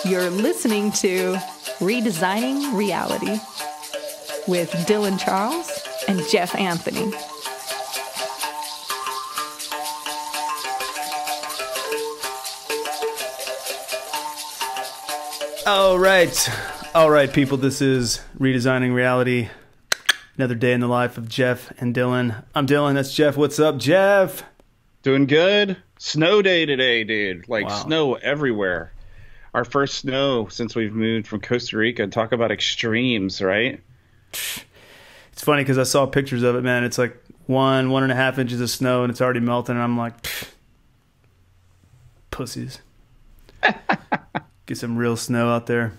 You're listening to Redesigning Reality with Dylan Charles and Jeff Anthony. All right, people. This is Redesigning Reality. Another day in the life of Jeff and Dylan. I'm Dylan. That's Jeff. What's up, Jeff? Doing good. Snow day today, dude. Like, wow. Snow everywhere. Our first snow since we've moved from Costa Rica. Talk about extremes, right? It's funny because I saw pictures of it, man. It's like 1.5 inches of snow, and it's already melting. And I'm like, pussies. Get some real snow out there.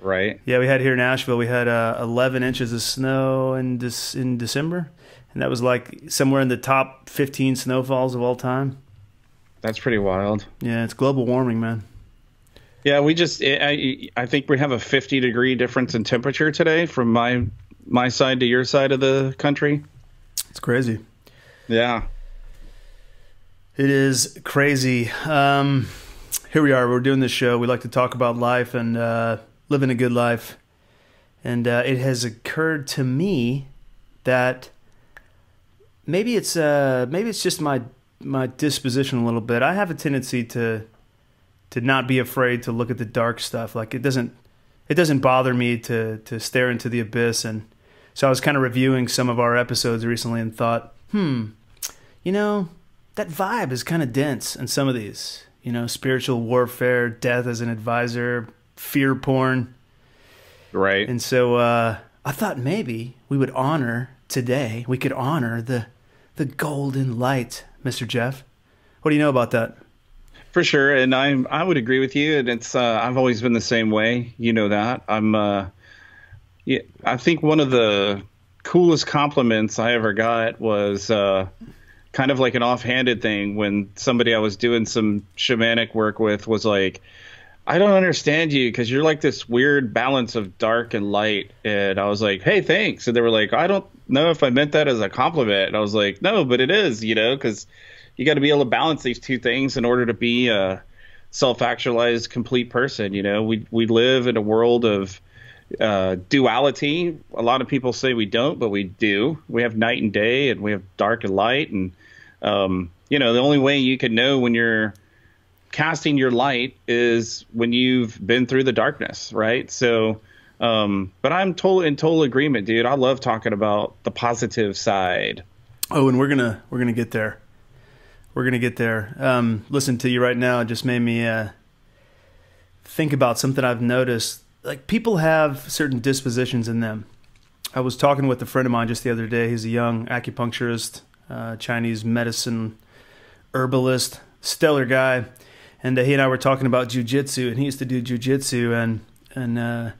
Right. Yeah, we had here in Nashville, we had 11 inches of snow in December. And that was like somewhere in the top 15 snowfalls of all time. That's pretty wild. Yeah, it's global warming, man. Yeah, I think we have a 50-degree difference in temperature today from my side to your side of the country. It's crazy. Yeah. It is crazy. Here we are. We're doing this show. We like to talk about life and living a good life. And it has occurred to me that maybe it's just my disposition a little bit. I have a tendency to not be afraid to look at the dark stuff. Like it doesn't bother me to stare into the abyss. And so I was kind of reviewing some of our episodes recently and thought, that vibe is kind of dense in some of these. Spiritual warfare, death as an advisor, fear porn. Right. And so I thought maybe we could honor the golden light, Mr. Jeff. What do you know about that? For sure, and I would agree with you, and it's I've always been the same way. You know that. I think one of the coolest compliments I ever got was kind of like an offhanded thing when somebody I was doing some shamanic work with was like, I don't understand you because you're like this weird balance of dark and light. And I was like, hey, thanks. And they were like, I don't know if I meant that as a compliment. And I was like, no, but it is, because you got to be able to balance these two things in order to be a self-actualized, complete person. We live in a world of duality. A lot of people say we don't, but we do. We have night and day, and we have dark and light. And, the only way you can know when you're casting your light is when you've been through the darkness, right? So, but I'm in total agreement, dude. I love talking about the positive side. Oh, and we're gonna get there. We're gonna get there. Listen to you right now. It just made me think about something I've noticed. Like people have certain dispositions in them. I was talking with a friend of mine just the other day. He's a young acupuncturist, Chinese medicine herbalist, stellar guy. And he and I were talking about jujitsu, and he used to do jujitsu, and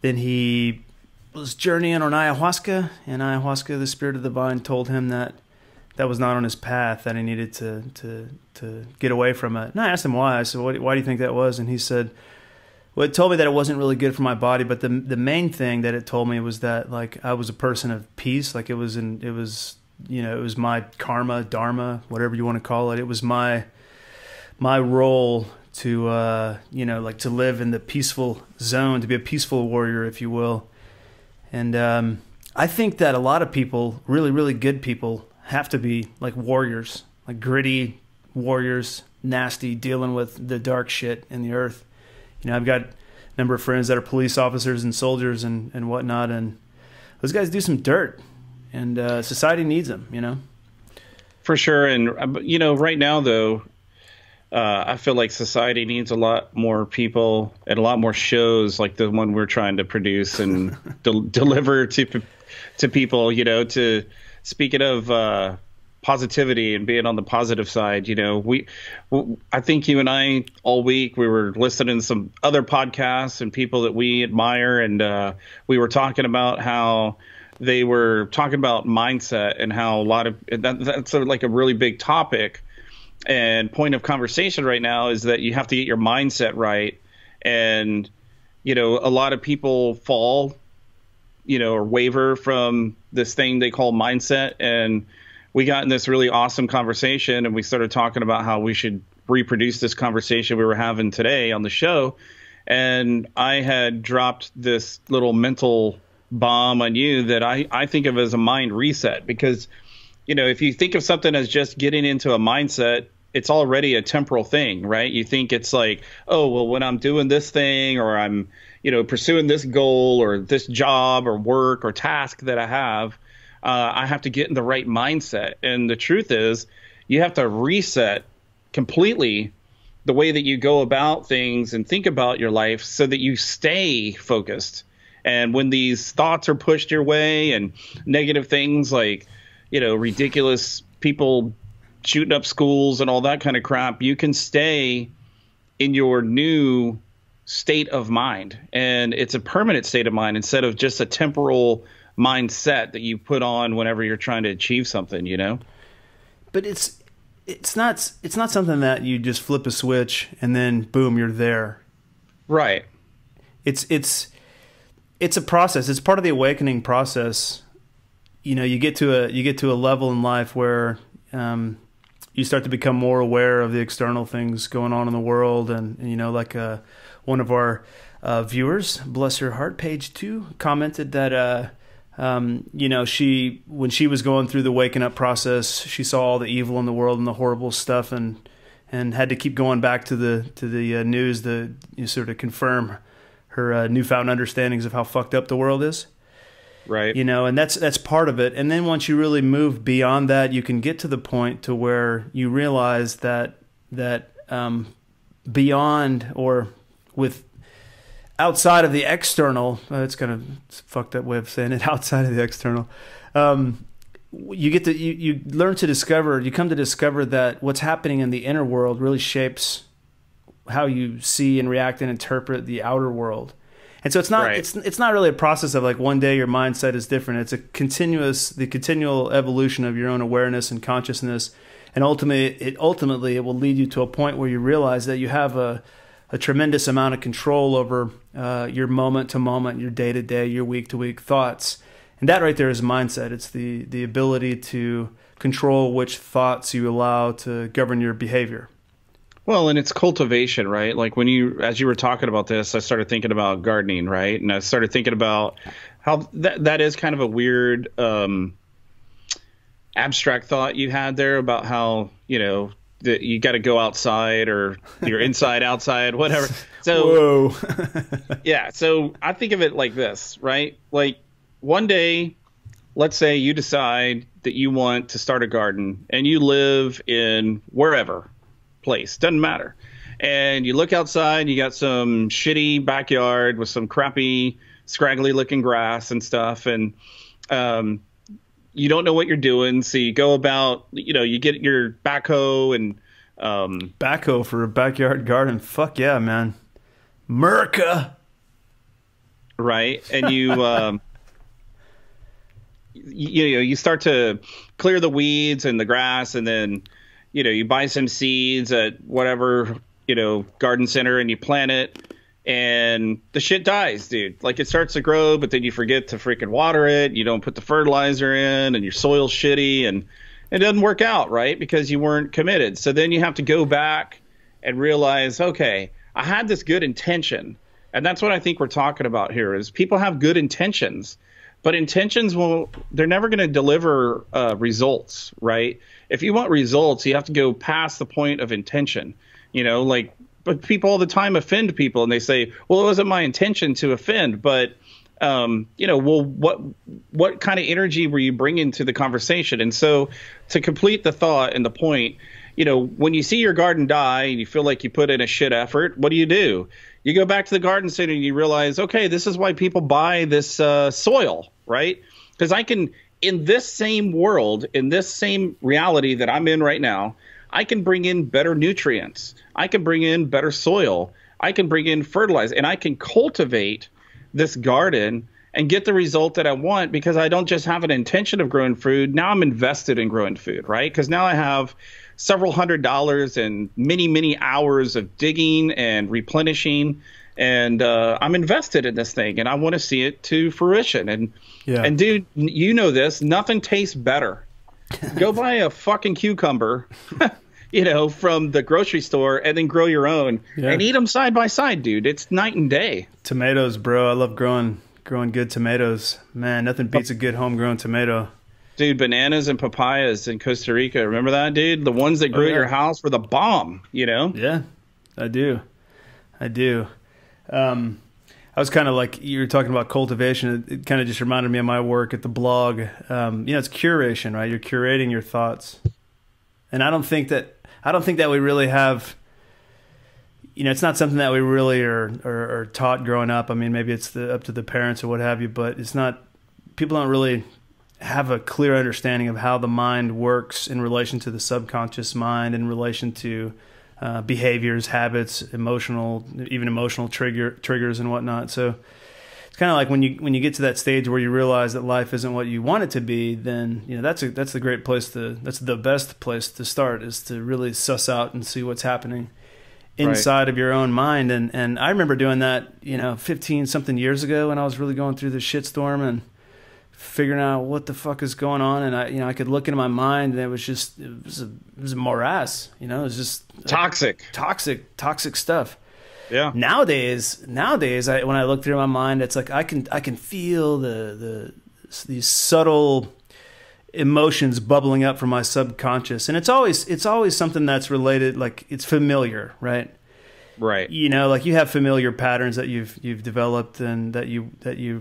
then he was journeying on ayahuasca, and ayahuasca, the spirit of the vine, told him that was not on his path, that he needed to get away from it. And I asked him why. I said, why do you think that was? And he said, well, it told me that it wasn't really good for my body, but the main thing that it told me was that like I was a person of peace, like it was my karma, dharma, whatever you want to call it. It was my role to, to live in the peaceful zone, to be a peaceful warrior, if you will. And I think that a lot of people, really, really good people, have to be like warriors, like gritty warriors, nasty, dealing with the dark shit in the earth. I've got a number of friends that are police officers and soldiers and whatnot, and those guys do some dirt, and society needs them, For sure. And, right now, though, I feel like society needs a lot more people and a lot more shows like the one we're trying to produce and deliver to people, to speaking of positivity and being on the positive side. I think you and I all week we were listening to some other podcasts and people that we admire, and we were talking about how they were talking about mindset and how a lot of that's like a really big topic. And point of conversation right now is that you have to get your mindset right. And, a lot of people fall, or waver from this thing they call mindset. And we got in this really awesome conversation, and we started talking about how we should reproduce this conversation we were having today on the show. And I had dropped this little mental bomb on you that I think of as a mind reset, because, you know, if you think of something as just getting into a mindset, it's already a temporal thing, right? You think it's like, oh, well, when I'm doing this thing, or I'm, you know, pursuing this goal or this job or work or task that I have to get in the right mindset. And the truth is, you have to reset completely the way that you go about things and think about your life so that you stay focused. And when these thoughts are pushed your way and negative things like, you know, ridiculous people shooting up schools and all that kind of crap, you can stay in your new state of mind. And it's a permanent state of mind instead of just a temporal mindset that you put on whenever you're trying to achieve something, you know? But it's not something that you just flip a switch and then boom, you're there. Right. It's a process. It's part of the awakening process. You know, you get to a level in life where you start to become more aware of the external things going on in the world. And you know, like one of our viewers, bless her heart, page 2, commented that you know, when she was going through the waking up process, she saw all the evil in the world and the horrible stuff, and had to keep going back to the news to sort of confirm her newfound understandings of how fucked up the world is. Right. You know, and that's part of it. And then once you really move beyond that, you can get to the point to where you realize that beyond, or with outside of the external, it's kind of a fucked up way of saying it, outside of the external, you learn to discover, you come to discover that what's happening in the inner world really shapes how you see and react and interpret the outer world. And so it's not, right. it's not really a process of like one day your mindset is different. It's the continual evolution of your own awareness and consciousness. And ultimately it will lead you to a point where you realize that you have a tremendous amount of control over your moment to moment, your day to day, your week to week thoughts. And that right there is mindset. It's the ability to control which thoughts you allow to govern your behavior. Well, and it's cultivation, right? Like as you were talking about this, I started thinking about gardening, right? And I started thinking about how that is kind of a weird abstract thought you had there about how, you know, that you got to go outside, or you're inside, outside, whatever. So, whoa. Yeah. So I think of it like this, right? Like one day, let's say you decide that you want to start a garden, and you live in wherever place, doesn't matter. And you look outside, you got some shitty backyard with some crappy, scraggly looking grass and stuff. And, you don't know what you're doing. So you go about, you know, you get your backhoe and, backhoe for a backyard garden. Fuck yeah, man. Merca. Right. And you start to clear the weeds and the grass, and then, you know, you buy some seeds at whatever, you know, garden center, and you plant it, and the shit dies, dude. Like, it starts to grow, but then you forget to freaking water it. You don't put the fertilizer in, and your soil's shitty, and it doesn't work out, right? Because you weren't committed. So then you have to go back and realize, okay, I had this good intention. And that's what I think we're talking about here, is people have good intentions, but intentions they're never going to deliver results, right? If you want results, you have to go past the point of intention, you know, like, but people all the time offend people, and they say, well, it wasn't my intention to offend, but, you know, well, what kind of energy were you bringing to the conversation? And so to complete the thought and the point, you know, when you see your garden die and you feel like you put in a shit effort, what do? You go back to the garden center and you realize, okay, this is why people buy this soil, right? Because I can, in this same world, in this same reality that I'm in right now, I can bring in better nutrients. I can bring in better soil. I can bring in fertilizer, and I can cultivate this garden and get the result that I want, because I don't just have an intention of growing food. Now I'm invested in growing food, right? Because now I have several $100s and many, many hours of digging and replenishing, and I'm invested in this thing, and I want to see it to fruition. And dude, you know this, nothing tastes better. Go buy a fucking cucumber. from the grocery store and then grow your own and eat them side by side, dude. It's night and day. Tomatoes, bro. I love growing good tomatoes. Man, nothing beats a good homegrown tomato. Dude, bananas and papayas in Costa Rica. Remember that, dude? The ones that grew at your house were the bomb, Yeah, I do. I was kind of like, you were talking about cultivation. It kind of just reminded me of my work at the blog. It's curation, right? You're curating your thoughts. And I don't think that we really have, it's not something that we really are taught growing up. I mean, maybe it's up to the parents or what have you, but it's not, people don't really have a clear understanding of how the mind works in relation to the subconscious mind, in relation to behaviors, habits, emotional triggers and whatnot. So it's kind of like when you get to that stage where you realize that life isn't what you want it to be, then that's the best place to start, is to really suss out and see what's happening inside of your own mind. And I remember doing that 15 something years ago when I was really going through the shitstorm and figuring out what the fuck is going on. And I could look into my mind, and it was a morass. It was just toxic stuff. Yeah. Nowadays, when I look through my mind, it's like I can feel these subtle emotions bubbling up from my subconscious, and it's always something that's related, like it's familiar, right? Right. Like you have familiar patterns that you've developed, and that you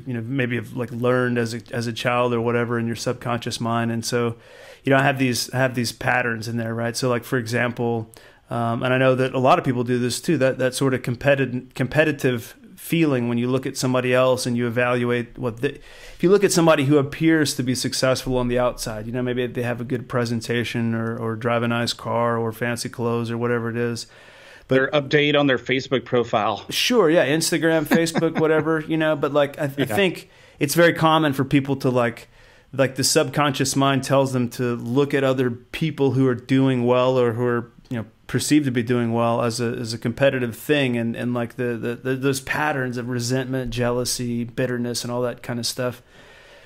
maybe have like learned as a child or whatever in your subconscious mind. And so, I have these patterns in there, right? So like, for example, and I know that a lot of people do this too, that sort of competitive feeling when you look at somebody else and you evaluate if you look at somebody who appears to be successful on the outside, maybe they have a good presentation or drive a nice car or fancy clothes or whatever it is. But their update on their Facebook profile. Sure, yeah, Instagram, Facebook, whatever, But like, I think it's very common for people to like the subconscious mind tells them to look at other people who are doing well or who are perceived to be doing well as a competitive thing, and like those patterns of resentment, jealousy, bitterness, and all that kind of stuff.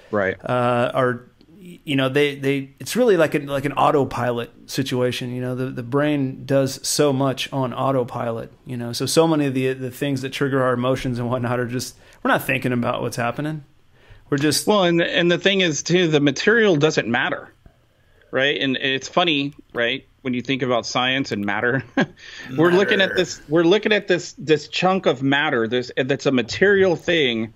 Right. Are it's really like an autopilot situation. The brain does so much on autopilot. So many of the things that trigger our emotions and whatnot are just, we're not thinking about what's happening. We're just and the thing is too, the material doesn't matter, right? And it's funny, right? When you think about science and matter, we're looking at this chunk of matter. That's a material thing.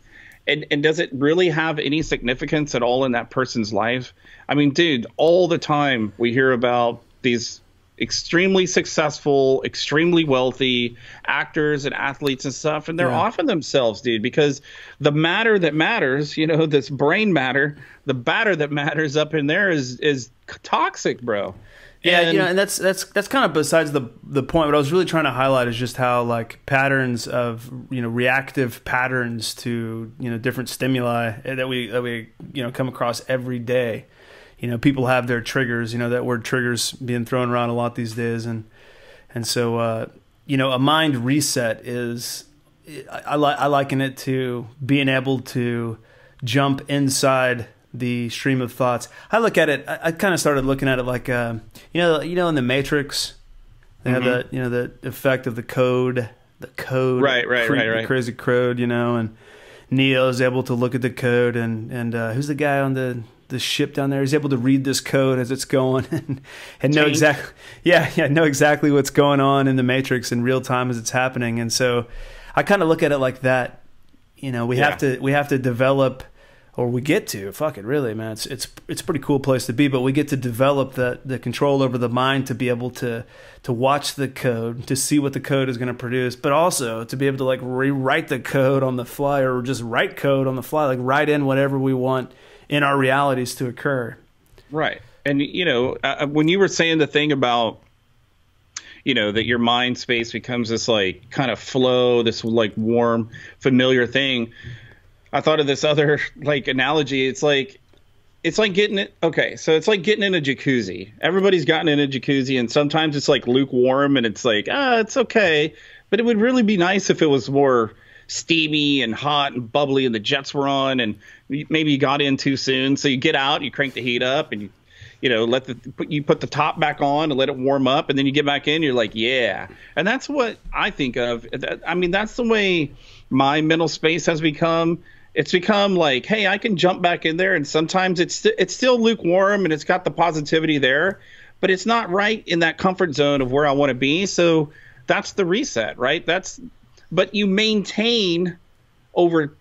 And does it really have any significance at all in that person's life? I mean, dude, all the time we hear about these extremely successful, extremely wealthy actors and athletes and stuff, and they're offing themselves, dude, because the matter that matters, this brain matter, the batter that matters up in there is toxic, bro. Yeah, and that's kind of besides the point. What I was really trying to highlight is just how like patterns of reactive patterns to different stimuli that we come across every day. People have their triggers. That word triggers being thrown around a lot these days, and so a mind reset is I liken it to being able to jump inside the stream of thoughts. I look at it. I kind of started looking at it like, in the Matrix, they have that, the effect of the code, right, the crazy code, and Neo is able to look at the code, and who's the guy on the ship down there? He's able to read this code as it's going and know exactly, know exactly what's going on in the Matrix in real time as it's happening. And so I kind of look at it like that. We have to develop. Or we get to, fuck it, really, man. It's a pretty cool place to be, but we get to develop the control over the mind to be able to watch the code, to see what the code is going to produce, but also to be able to like rewrite the code on the fly, or just write code on the fly, like write in whatever we want in our realities to occur. Right. And, when you were saying the thing about, that your mind space becomes this like kind of flow, this like warm, familiar thing, I thought of this other like analogy. It's like getting it. Okay, so it's like getting in a jacuzzi. Everybody's gotten in a jacuzzi, and sometimes it's like lukewarm, and it's like, it's okay. But it would really be nice if it was more steamy and hot and bubbly, and the jets were on, and maybe you got in too soon. So you get out, you crank the heat up, and you put the top back on and let it warm up, and then you get back in, you're like, yeah. And that's what I think of. I mean, that's the way my mental space has become. It's become like, hey, I can jump back in there, and sometimes it's still lukewarm and it's got the positivity there, but it's not right in that comfort zone of where I want to be. So that's the reset, right? But you maintain over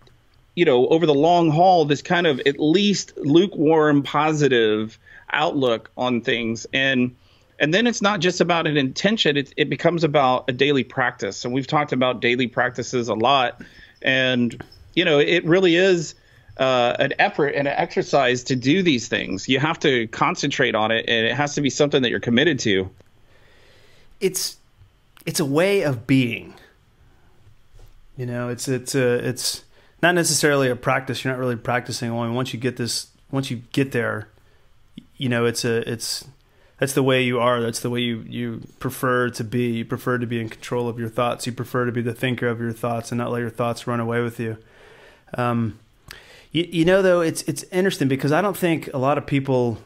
the long haul this kind of at least lukewarm positive outlook on things, and then it's not just about an intention. It becomes about a daily practice, and we've talked about daily practices a lot, and it really is an effort and an exercise to do these things. You have to concentrate on it, and it has to be something that you're committed to. It's a way of being. It's not necessarily a practice. You're not really practicing. Only once you get there, that's the way you are. That's the way you prefer to be. You prefer to be in control of your thoughts. You prefer to be the thinker of your thoughts and not let your thoughts run away with you. Though, it's interesting because I don't think a lot of people.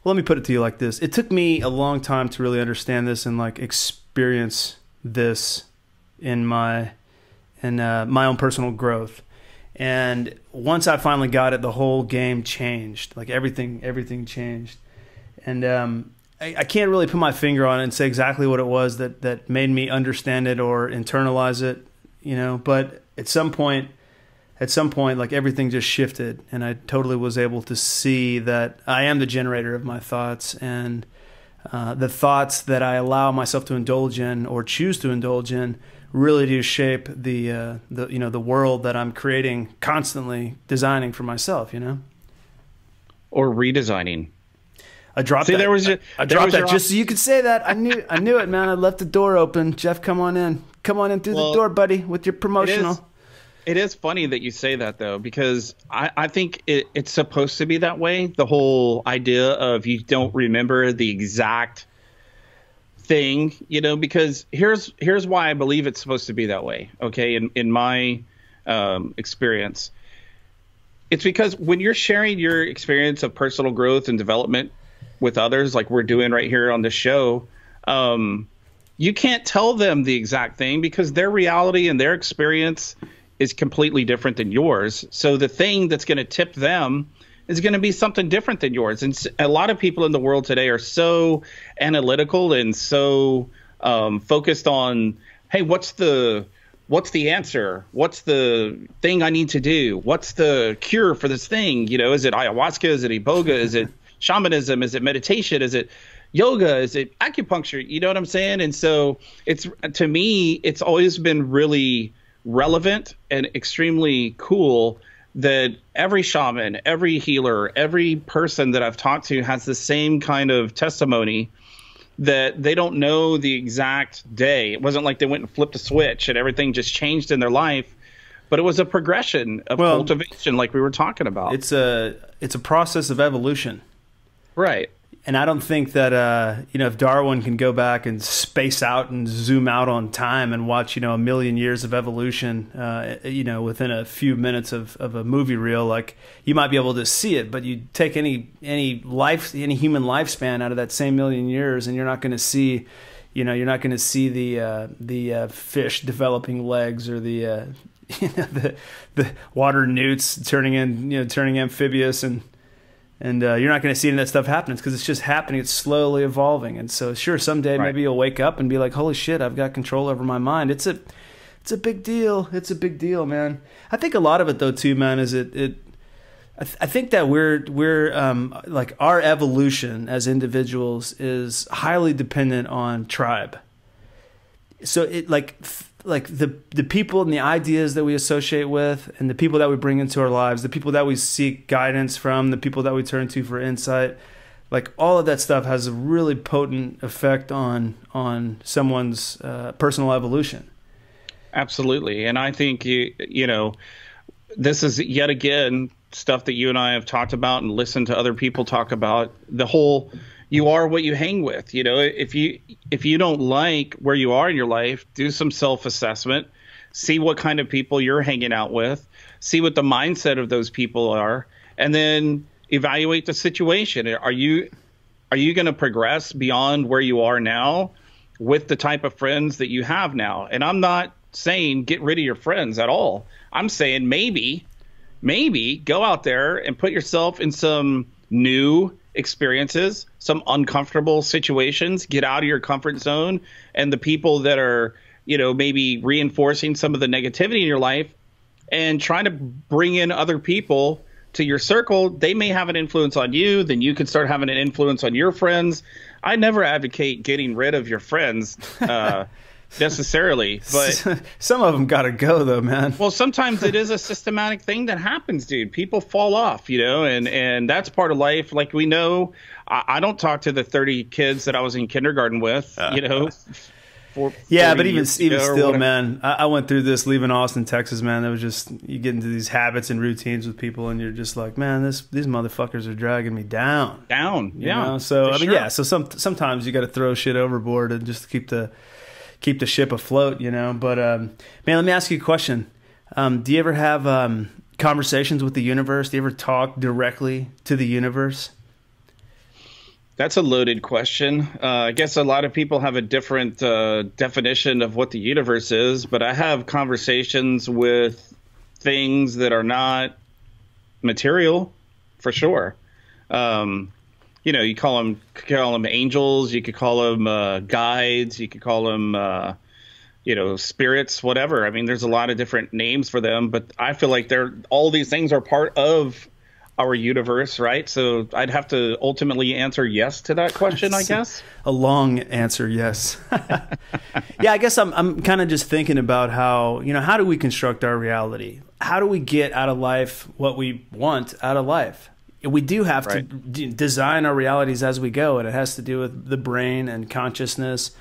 Let me put it to you like this: it took me a long time to really understand this and like experience this in my own personal growth. And once I finally got it, the whole game changed. Like everything changed. And I can't really put my finger on it and say exactly what it was that made me understand it or internalize it, but at some point, like everything just shifted, and I totally was able to see that I am the generator of my thoughts, and the thoughts that I allow myself to indulge in or choose to indulge in really do shape the world that I'm creating, constantly designing for myself, or redesigning. I dropped that. I dropped that just so you could say that. I knew it, man. I left the door open. Jeff, come on in through the door, buddy, with your promotional. It is funny that you say that, though, because I think it's supposed to be that way. The whole idea of you don't remember the exact thing, because here's why I believe it's supposed to be that way. Okay, in my experience, it's because when you're sharing your experience of personal growth and development with others, like we're doing right here on this show, you can't tell them the exact thing because their reality and their experience is completely different than yours. So the thing that's going to tip them is going to be something different than yours. And a lot of people in the world today are so analytical and so focused on, hey, what's the answer? What's the thing I need to do? What's the cure for this thing? Is it ayahuasca? Is it iboga? Is it shamanism? Is it meditation? Is it yoga? Is it acupuncture? You know what I'm saying? And so to me, it's always been really relevant and extremely cool that every shaman, every healer, every person that I've talked to has the same kind of testimony that they don't know the exact day. It wasn't like they went and flipped a switch and everything just changed in their life, but it was a progression of cultivation, like we were talking about. It's a process of evolution. Right. And I don't think that, if Darwin can go back and space out and zoom out on time and watch, a million years of evolution, within a few minutes of a movie reel, like you might be able to see it, but you take any human lifespan out of that same million years, and you're not going to see, the fish developing legs or the water newts turning amphibious and you're not going to see any of that stuff happening because it's just happening. It's slowly evolving. And so, sure, someday maybe you'll wake up and be like, holy shit, I've got control over my mind. It's a big deal. It's a big deal, man. I think a lot of it, though, too, man, is I think that we're like our evolution as individuals is highly dependent on tribe. So it like the people and the ideas that we associate with and the people that we bring into our lives, the people that we seek guidance from, the people that we turn to for insight, like all of that stuff has a really potent effect on someone's personal evolution. Absolutely. And I think, this is yet again stuff that you and I have talked about and listened to other people talk about. The whole you are what you hang with. If you don't like where you are in your life, do some self-assessment, see what kind of people you're hanging out with, see what the mindset of those people are, and then evaluate the situation. Are you going to progress beyond where you are now with the type of friends that you have now? And I'm not saying get rid of your friends at all. I'm saying maybe go out there and put yourself in some new experiences, some uncomfortable situations, get out of your comfort zone, and the people that are, maybe reinforcing some of the negativity in your life, and trying to bring in other people to your circle. They may have an influence on you, then you can start having an influence on your friends. I never advocate getting rid of your friends necessarily, but some of them gotta go though, man. Well, sometimes it is a systematic thing that happens, dude. People fall off, and that's part of life. Like, we know, I don't talk to the 30 kids that I was in kindergarten with, Yeah, but even still, man, I went through this leaving Austin, Texas, man. That was just, you get into these habits and routines with people, and you're just like, man, these motherfuckers are dragging me down. Yeah. So I mean, yeah. So sometimes you got to throw shit overboard and just keep the ship afloat, But man, let me ask you a question. Do you ever have conversations with the universe? Do you ever talk directly to the universe? That's a loaded question. I guess a lot of people have a different definition of what the universe is, but I have conversations with things that are not material, for sure. You call them angels, you could call them guides, you could call them spirits, whatever. I mean, there's a lot of different names for them, but I feel like all these things are part of our universe, right? So I'd have to ultimately answer yes to that question, I guess. A long answer, yes. Yeah, I guess I'm kind of just thinking about how do we construct our reality? How do we get out of life what we want out of life? We do have to design our realities as we go, and it has to do with the brain and consciousness,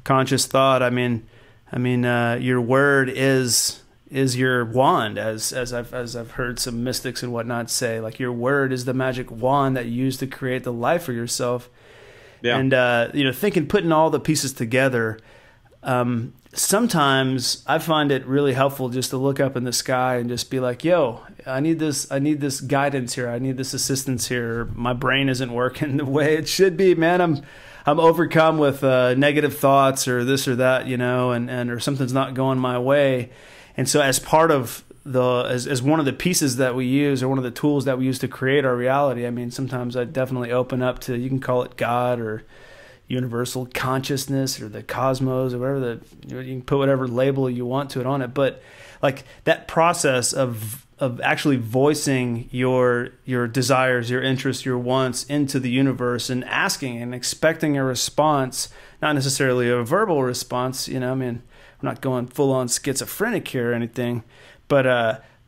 conscious thought. I mean, your word is your wand, as I've heard some mystics and whatnot say. Like, your word is the magic wand that you use to create the life for yourself. Yeah. And putting all the pieces together. Sometimes I find it really helpful just to look up in the sky and just be like, yo, I need this guidance here. I need this assistance here. My brain isn't working the way it should be, man. I'm overcome with negative thoughts or this or that, and or something's not going my way. And so as part of as one of the pieces that we use, or one of the tools that we use to create our reality, I mean, sometimes I definitely open up to, you can call it God or universal consciousness or the cosmos or whatever, you can put whatever label you want to it on it. But like that process of actually voicing your desires, your interests, your wants into the universe, and asking and expecting a response, not necessarily a verbal response, I mean, I'm not going full on schizophrenic here or anything, but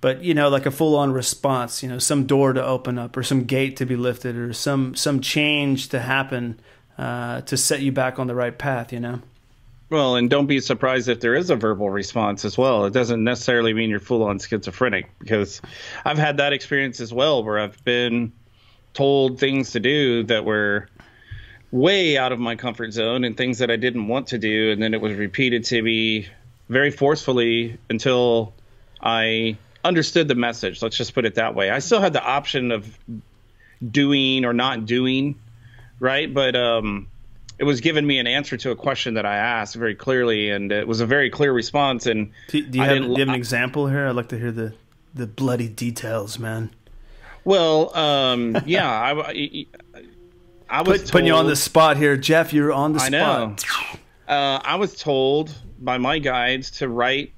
like a full on response, some door to open up or some gate to be lifted or some change to happen to set you back on the right path, Well, and don't be surprised if there is a verbal response as well. It doesn't necessarily mean you're full on schizophrenic, because I've had that experience as well, where I've been told things to do that were way out of my comfort zone and things that I didn't want to do. And then it was repeated to me very forcefully until I understood the message. Let's just put it that way. I still had the option of doing or not doing, right? But it was giving me an answer to a question that I asked very clearly, and it was a very clear response. And do you have an example here? I'd like to hear the bloody details, man. Well, yeah, I was putting you on the spot here, Jeff. You're on the spot. I know. I was told by my guides to write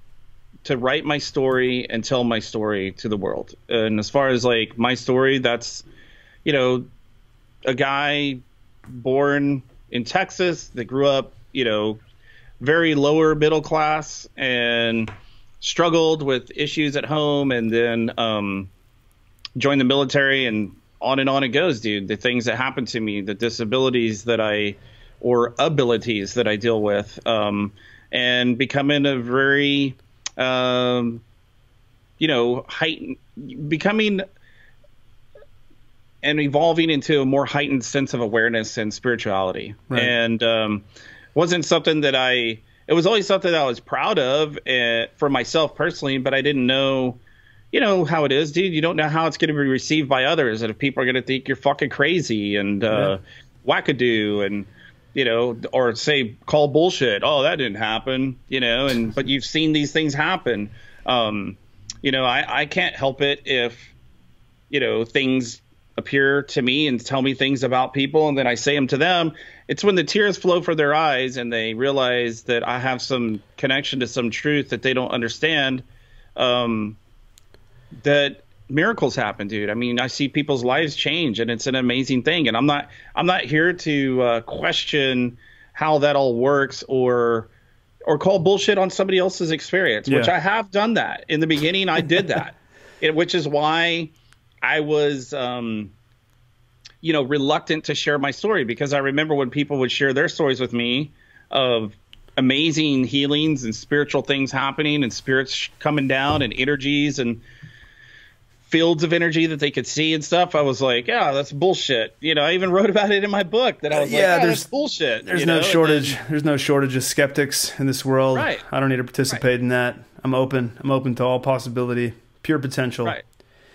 my story and tell my story to the world. And as far as like my story, that's, a guy born in Texas that grew up, very lower middle class and struggled with issues at home, and then joined the military, and on it goes, dude. The things that happened to me, the disabilities or abilities that I deal with, and becoming a very, becoming and evolving into a more heightened sense of awareness and spirituality. Right. And wasn't something that it was always something that I was proud of for myself personally, but I didn't know, you know how it is, dude. You don't know how it's going to be received by others, and if people are going to think you're fucking crazy and wackadoo, and you know, or say call bullshit. Oh, that didn't happen, you know. And but you've seen these things happen. You know, I can't help it if, you know, things appear to me and tell me things about people, and then I say them to them. It's when the tears flow from their eyes and they realize that I have some connection to some truth that they don't understand. That miracles happen, dude. I mean, I see people's lives change, and it's an amazing thing. And I'm not here to question how that all works or call bullshit on somebody else's experience, which I have done that in the beginning. I did that, which is why I was, you know, reluctant to share my story, because I remember when people would share their stories with me of amazing healings and spiritual things happening and spirits coming down and energies and fields of energy that they could see and stuff. I was like, yeah, that's bullshit. You know, I even wrote about it in my book that I was like, yeah, that's bullshit. There's no shortage. There's no shortage of skeptics in this world. Right. I don't need to participate in that. I'm open. I'm open to all possibility, pure potential. Right.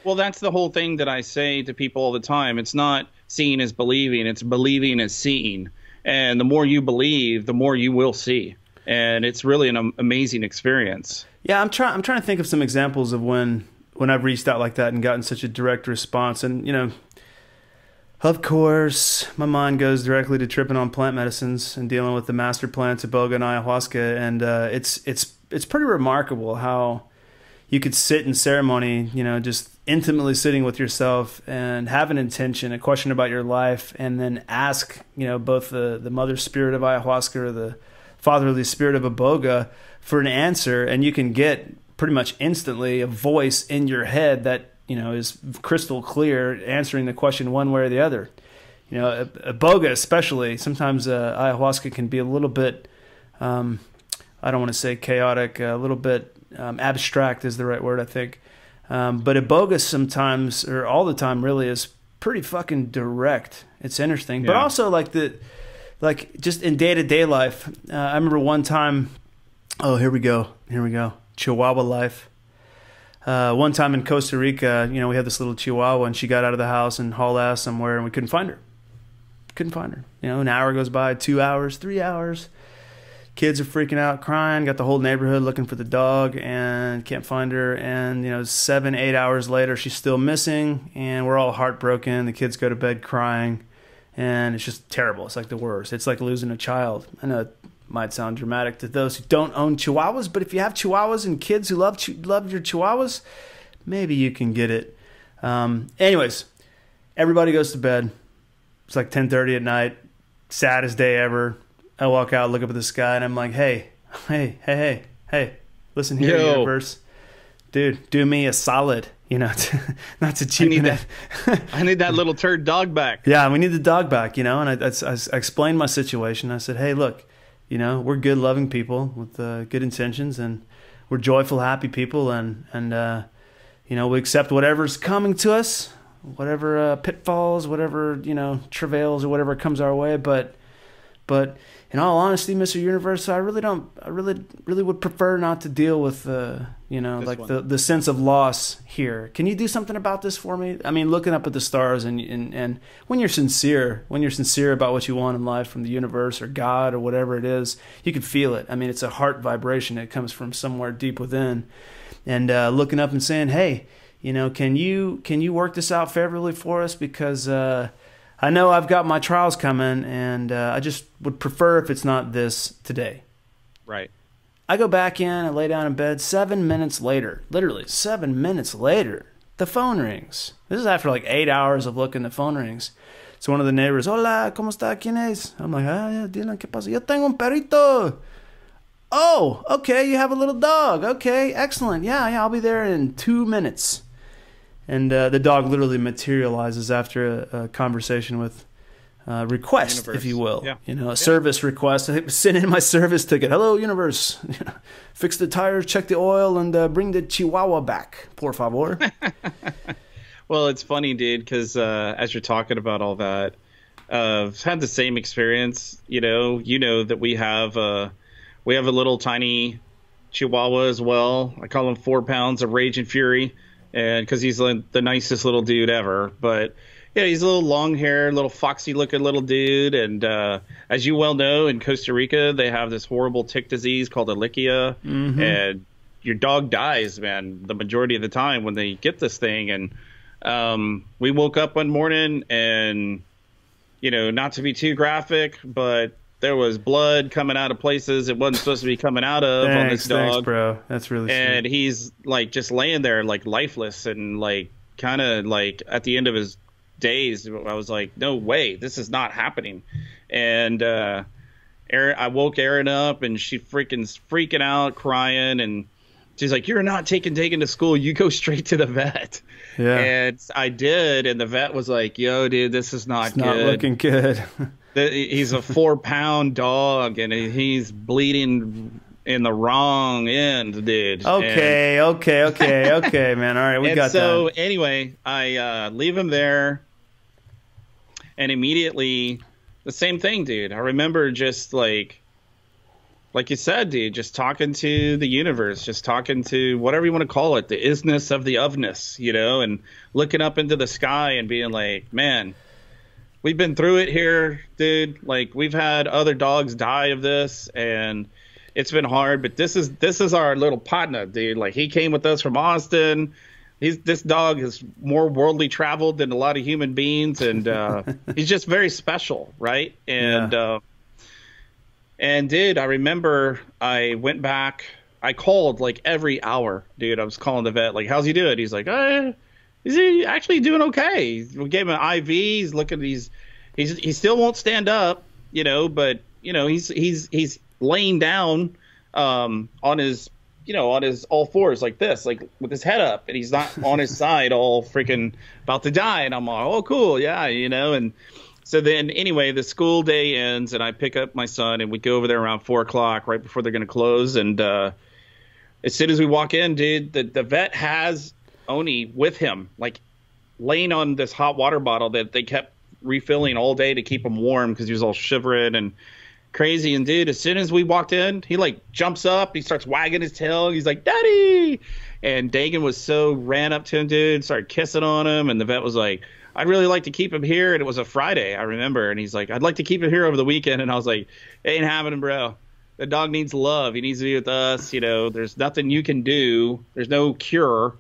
Well, that's the whole thing that I say to people all the time. It's not seeing as believing. It's believing as seeing. And the more you believe, the more you will see. And it's really an amazing experience. Yeah, I'm trying to think of some examples of when I've reached out like that and gotten such a direct response. And, you know, of course, my mind goes directly to tripping on plant medicines and dealing with the master plants of iboga and ayahuasca. And it's pretty remarkable how you could sit in ceremony, you know, just intimately sitting with yourself and have an intention, a question about your life, and then ask, you know, both the mother spirit of ayahuasca or the fatherly spirit of iboga for an answer. And you can get pretty much instantly a voice in your head that, you know, is crystal clear, answering the question one way or the other. You know, iboga especially, sometimes ayahuasca can be a little bit, I don't want to say chaotic, a little bit abstract is the right word, I think. But iboga sometimes, or all the time really, is pretty fucking direct. It's interesting. Yeah. But also like just in day-to-day life, I remember one time, oh, here we go. Chihuahua life. One time in Costa Rica, you know, we had this little Chihuahua, and she got out of the house and hauled ass somewhere, and we couldn't find her. You know, an hour goes by, 2 hours, 3 hours. Kids are freaking out, crying. Got the whole neighborhood looking for the dog and can't find her. And, you know, 7-8 hours later, she's still missing, and we're all heartbroken. The kids go to bed crying, and it's just terrible. It's like the worst. It's like losing a child. I know it might sound dramatic to those who don't own Chihuahuas, but if you have Chihuahuas and kids who love your Chihuahuas, maybe you can get it. Anyways, everybody goes to bed. It's like 10:30 at night. Saddest day ever. I walk out, look up at the sky, and I'm like, hey, listen here, YOUniverse. Dude, do me a solid, you know, not to cheapen it. I need that little turd dog back. Yeah, we need the dog back, you know, and I explained my situation. I said, hey, look, you know, we're good, loving people with good intentions, and we're joyful, happy people, and you know, we accept whatever's coming to us, whatever pitfalls, whatever, you know, travails or whatever comes our way, but in all honesty, Mr. YOUniverse, I really would prefer not to deal with you know, this like the sense of loss here. Can you do something about this for me? I mean, looking up at the stars and when you're sincere about what you want in life from the universe or God or whatever it is, you can feel it. I mean, it's a heart vibration. It comes from somewhere deep within. And looking up and saying, hey, you know, can you work this out favorably for us? Because I know I've got my trials coming, and I just would prefer if it's not this today. Right. I go back in, I lay down in bed. 7 minutes later, literally 7 minutes later, the phone rings. This is after like 8 hours of looking, the phone rings. It's one of the neighbors. Hola, ¿cómo está? ¿Quién es? I'm like, yeah, Dylan, ¿qué pasa? Yo tengo un perrito. Oh, okay, you have a little dog. Okay, excellent. Yeah, I'll be there in 2 minutes. And the dog literally materializes after a conversation with request, YOUniverse. If you will. Yeah. You know, a service request. I send in my service ticket. Hello, YOUniverse. Fix the tires, check the oil, and bring the Chihuahua back, por favor. Well, it's funny, dude, because as you're talking about all that, I've had the same experience. You know that we have a little tiny Chihuahua as well. I call him 4 pounds of rage and fury. and because he's like the nicest little dude ever. But yeah, he's a little long hair, little foxy looking little dude. And as you well know, in Costa Rica, they have this horrible tick disease called Ehrlichia, and your dog dies, man, the majority of the time when they get this thing. And we woke up one morning and, you know, not to be too graphic, but there was blood coming out of places it wasn't supposed to be coming out of on this dog. Thanks, bro. That's really sweet. And he's like just laying there like lifeless and like kind of like at the end of his days. I was like, no way, this is not happening. And I woke Erin up and she freaking out, crying, and she's like, you're not taken to school, you go straight to the vet. Yeah. And I did, and the vet was like, yo, dude, this is not good. Not looking good. He's a 4-pound dog, and he's bleeding in the wrong end, dude. Okay, man. All right, we got that. So anyway, I leave him there, and immediately the same thing, dude. I remember just like you said, dude, just talking to the universe, just talking to whatever you want to call it, the isness of the ofness, you know, and looking up into the sky and being like, man, we've been through it here, dude. Like, we've had other dogs die of this, and it's been hard, but this is our little partner, dude. Like, he came with us from Austin. This dog is more worldly traveled than a lot of human beings, and he's just very special, right? And dude, I remember I went back. I called like every hour, dude. I was calling the vet, like, how's he doing? He's like, is he actually doing okay? We gave him an IV. He's looking. He still won't stand up, you know, but you know he's laying down on his all fours like this, like with his head up, and he's not on his side all freaking about to die. And I'm like, oh, cool, yeah, you know. And so then anyway, the school day ends, and I pick up my son, and we go over there around 4 o'clock, right before they're going to close. And as soon as we walk in, dude, the vet has Oni with him, like laying on this hot water bottle that they kept refilling all day to keep him warm because he was all shivering and crazy. And dude, as soon as we walked in, he like jumps up, he starts wagging his tail, he's like, Daddy! And Dagan ran up to him, dude, started kissing on him, and the vet was like, I'd really like to keep him here. And it was a Friday, I remember, and he's like, I'd like to keep him here over the weekend. And I was like, it ain't happening, bro. The dog needs love. He needs to be with us. You know, there's nothing you can do. There's no cure.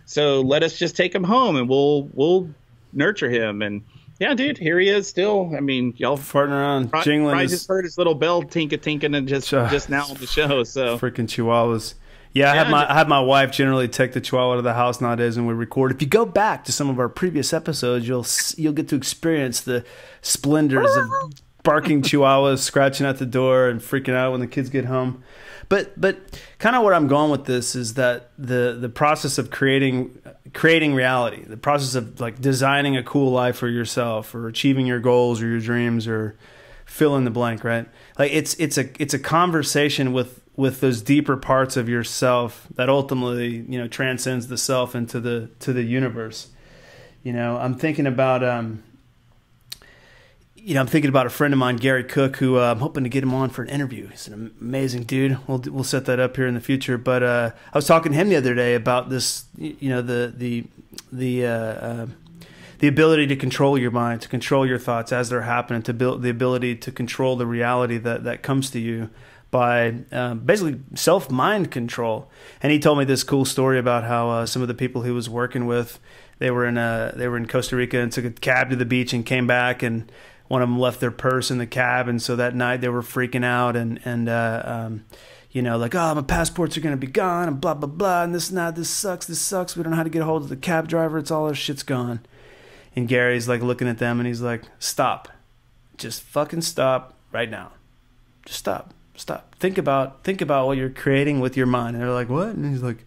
So let us just take him home, and we'll nurture him. And yeah, dude, here he is still. I mean, y'all farting around, jingling. I just heard his little bell tinking and just now on the show. So freaking chihuahuas. Yeah, I have my wife generally take the chihuahua to the house nowadays when we record. If you go back to some of our previous episodes, you'll get to experience the splendors of barking chihuahuas scratching at the door and freaking out when the kids get home. But kind of where I'm going with this is that the process of creating reality, the process of like designing a cool life for yourself or achieving your goals or your dreams or fill in the blank, right? Like it's a conversation with those deeper parts of yourself that ultimately, you know, transcends the self into the universe. You know, I'm thinking about a friend of mine, Gary Cook, who I'm hoping to get him on for an interview. He's an amazing dude. We'll set that up here in the future. But I was talking to him the other day about this, you know, the ability to control your mind, to control your thoughts as they're happening, to build the ability to control the reality that comes to you by basically self-mind control. And he told me this cool story about how some of the people he was working with, they were in Costa Rica and took a cab to the beach and came back, and one of them left their purse in the cab, and so that night they were freaking out and you know, like, oh, my passports are gonna be gone and blah blah blah, and this sucks. We don't know how to get a hold of the cab driver. It's all our shit's gone. And Gary's like looking at them and he's like, stop, just fucking stop right now. Just stop. Think about what you're creating with your mind. And they're like, what? And he's like,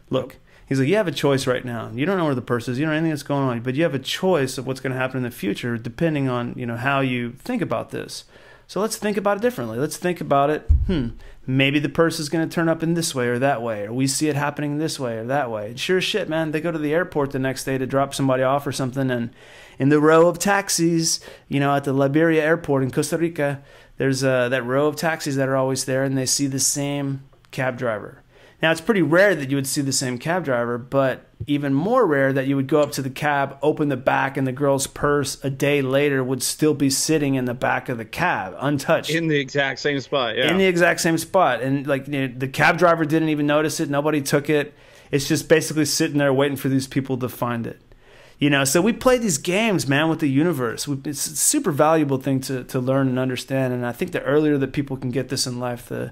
look. He's like, you have a choice right now. You don't know where the purse is. You don't know anything that's going on. But you have a choice of what's going to happen in the future depending on, you know, how you think about this. So let's think about it differently. Let's think about it. Maybe the purse is going to turn up in this way or that way. Or we see it happening this way or that way. Sure as shit, man. They go to the airport the next day to drop somebody off or something. And in the row of taxis, you know, at the Liberia airport in Costa Rica, there's that row of taxis that are always there. And they see the same cab driver. Now, it's pretty rare that you would see the same cab driver, but even more rare that you would go up to the cab, open the back, and the girl's purse a day later would still be sitting in the back of the cab, untouched. In the exact same spot, yeah. In the exact same spot. And like, you know, the cab driver didn't even notice it. Nobody took it. It's just basically sitting there waiting for these people to find it. You know, so we play these games, man, with the universe. It's a super valuable thing to learn and understand. And I think the earlier that people can get this in life, the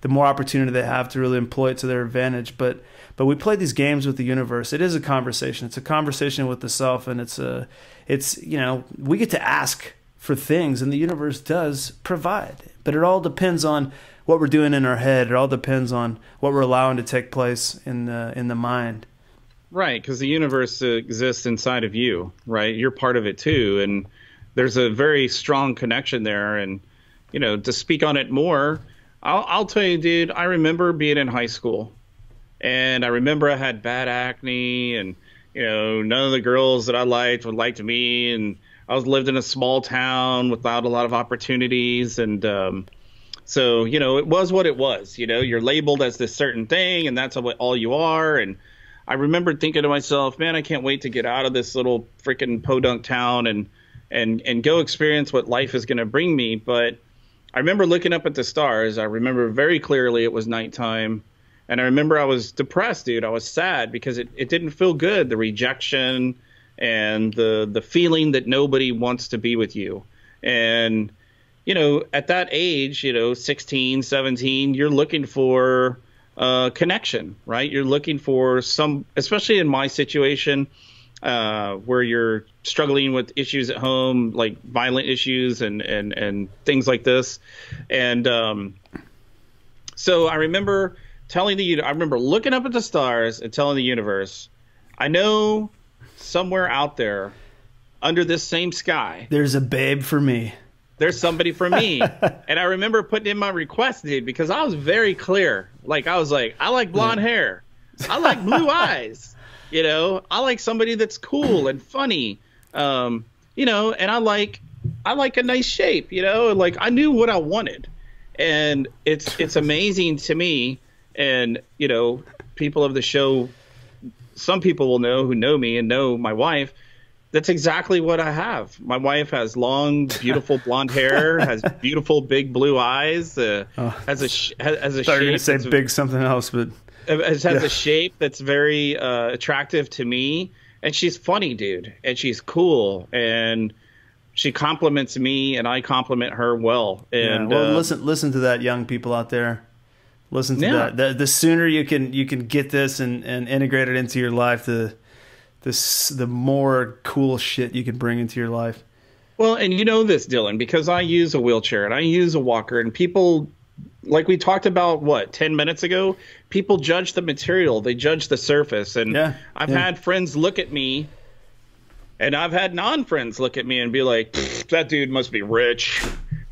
more opportunity they have to really employ it to their advantage. But we play these games with the universe. It is a conversation. It's a conversation with the self, and it's you know, we get to ask for things, and the universe does provide. But it all depends on what we're doing in our head. It all depends on what we're allowing to take place in the mind. Right, because the universe exists inside of you, right? You're part of it too, and there's a very strong connection there. And, you know, to speak on it more, I'll tell you, dude, I remember being in high school, and I remember I had bad acne, and, you know, none of the girls that I liked would like me, and I lived in a small town without a lot of opportunities, and so, you know, it was what it was. You know, you're labeled as this certain thing, and that's all you are. And I remember thinking to myself, man, I can't wait to get out of this little freaking podunk town and go experience what life is going to bring me. But I remember looking up at the stars. I remember very clearly it was nighttime. And I remember I was depressed, dude. I was sad because it didn't feel good. The rejection and the feeling that nobody wants to be with you. And, you know, at that age, you know, 16, 17, you're looking for connection, right? You're looking for some, especially in my situation, where you're struggling with issues at home, like violent issues and things like this. And so I remember I remember looking up at the stars and telling the universe, I know somewhere out there under this same sky, there's a babe for me. There's somebody for me. And I remember putting in my request, dude, because I was very clear. Like, I was like, I like blonde hair. I like blue eyes. You know, I like somebody that's cool and funny. You know, and I like a nice shape, you know, like I knew what I wanted. And it's amazing to me. And, you know, people of the show, some people will know who know me and know my wife. That's exactly what I have. My wife has long, beautiful blonde hair, has beautiful big blue eyes, has a shape. I thought you were going to say big something else, but has a shape that's very attractive to me. And she's funny, dude, and she's cool, and she compliments me, and I compliment her well. And well, listen to that, young people out there. Listen to that. The sooner you can get this and integrate it into your life, the more cool shit you can bring into your life. Well, and you know this, Dylan, because I use a wheelchair and I use a walker, and people, like we talked about, 10 minutes ago, people judge the material. They judge the surface. And I've had friends look at me, and I've had non-friends look at me and be like, that dude must be rich.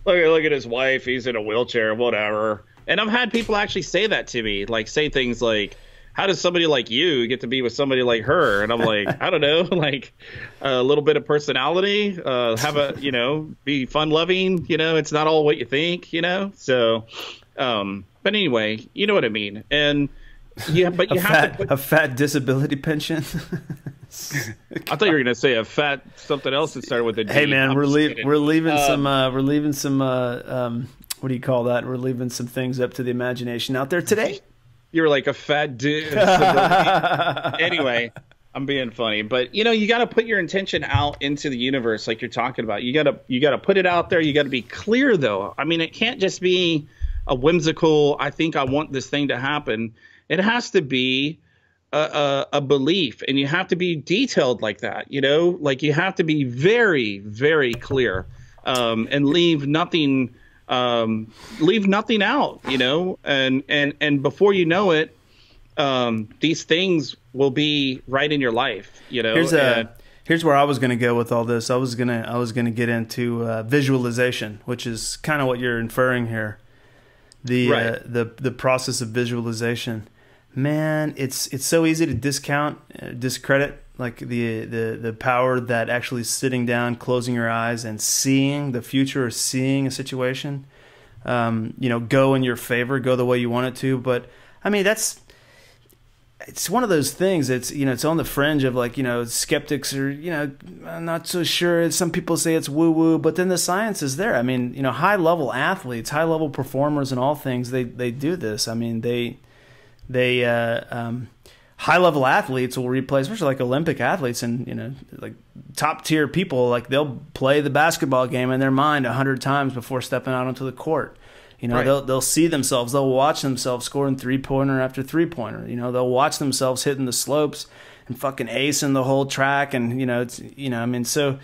Look at his wife. He's in a wheelchair, whatever. And I've had people actually say that to me, like say things like, how does somebody like you get to be with somebody like her? And I'm like, I don't know, like a little bit of personality, be fun loving, you know, it's not all what you think, you know? So, but anyway, you know what I mean? And but you have to put a fat disability pension. I thought you were going to say a fat something else that started with a D. Hey man, we're leaving some, what do you call that? We're leaving some things up to the imagination out there today. You're like a fat dude. Anyway, I'm being funny, but you know, you got to put your intention out into the universe, like you're talking about. You got to put it out there. You got to be clear, though. I mean, it can't just be a whimsical, I think I want this thing to happen. It has to be a belief, and you have to be detailed like that. You know, like you have to be very, very clear, and leave nothing out, you know, and before you know it, these things will be right in your life, you know. Here's where I was going to go with all this. I was going to get into visualization, which is kind of what you're inferring here. The process of visualization. Man, it's so easy to discredit like the power that actually sitting down, closing your eyes, and seeing the future or seeing a situation, go in your favor, go the way you want it to. But I mean, it's one of those things that's, it's on the fringe of like, skeptics are, I'm not so sure. Some people say it's woo woo, but then the science is there. I mean, high level athletes, high level performers and all things, they do this. I mean, high level athletes will replay, especially like Olympic athletes and, like top tier people, like they'll play the basketball game in their mind 100 times before stepping out onto the court. Right. They'll see themselves, they'll watch themselves scoring 3-pointer after 3-pointer. They'll watch themselves hitting the slopes and fucking acing the whole track. And, so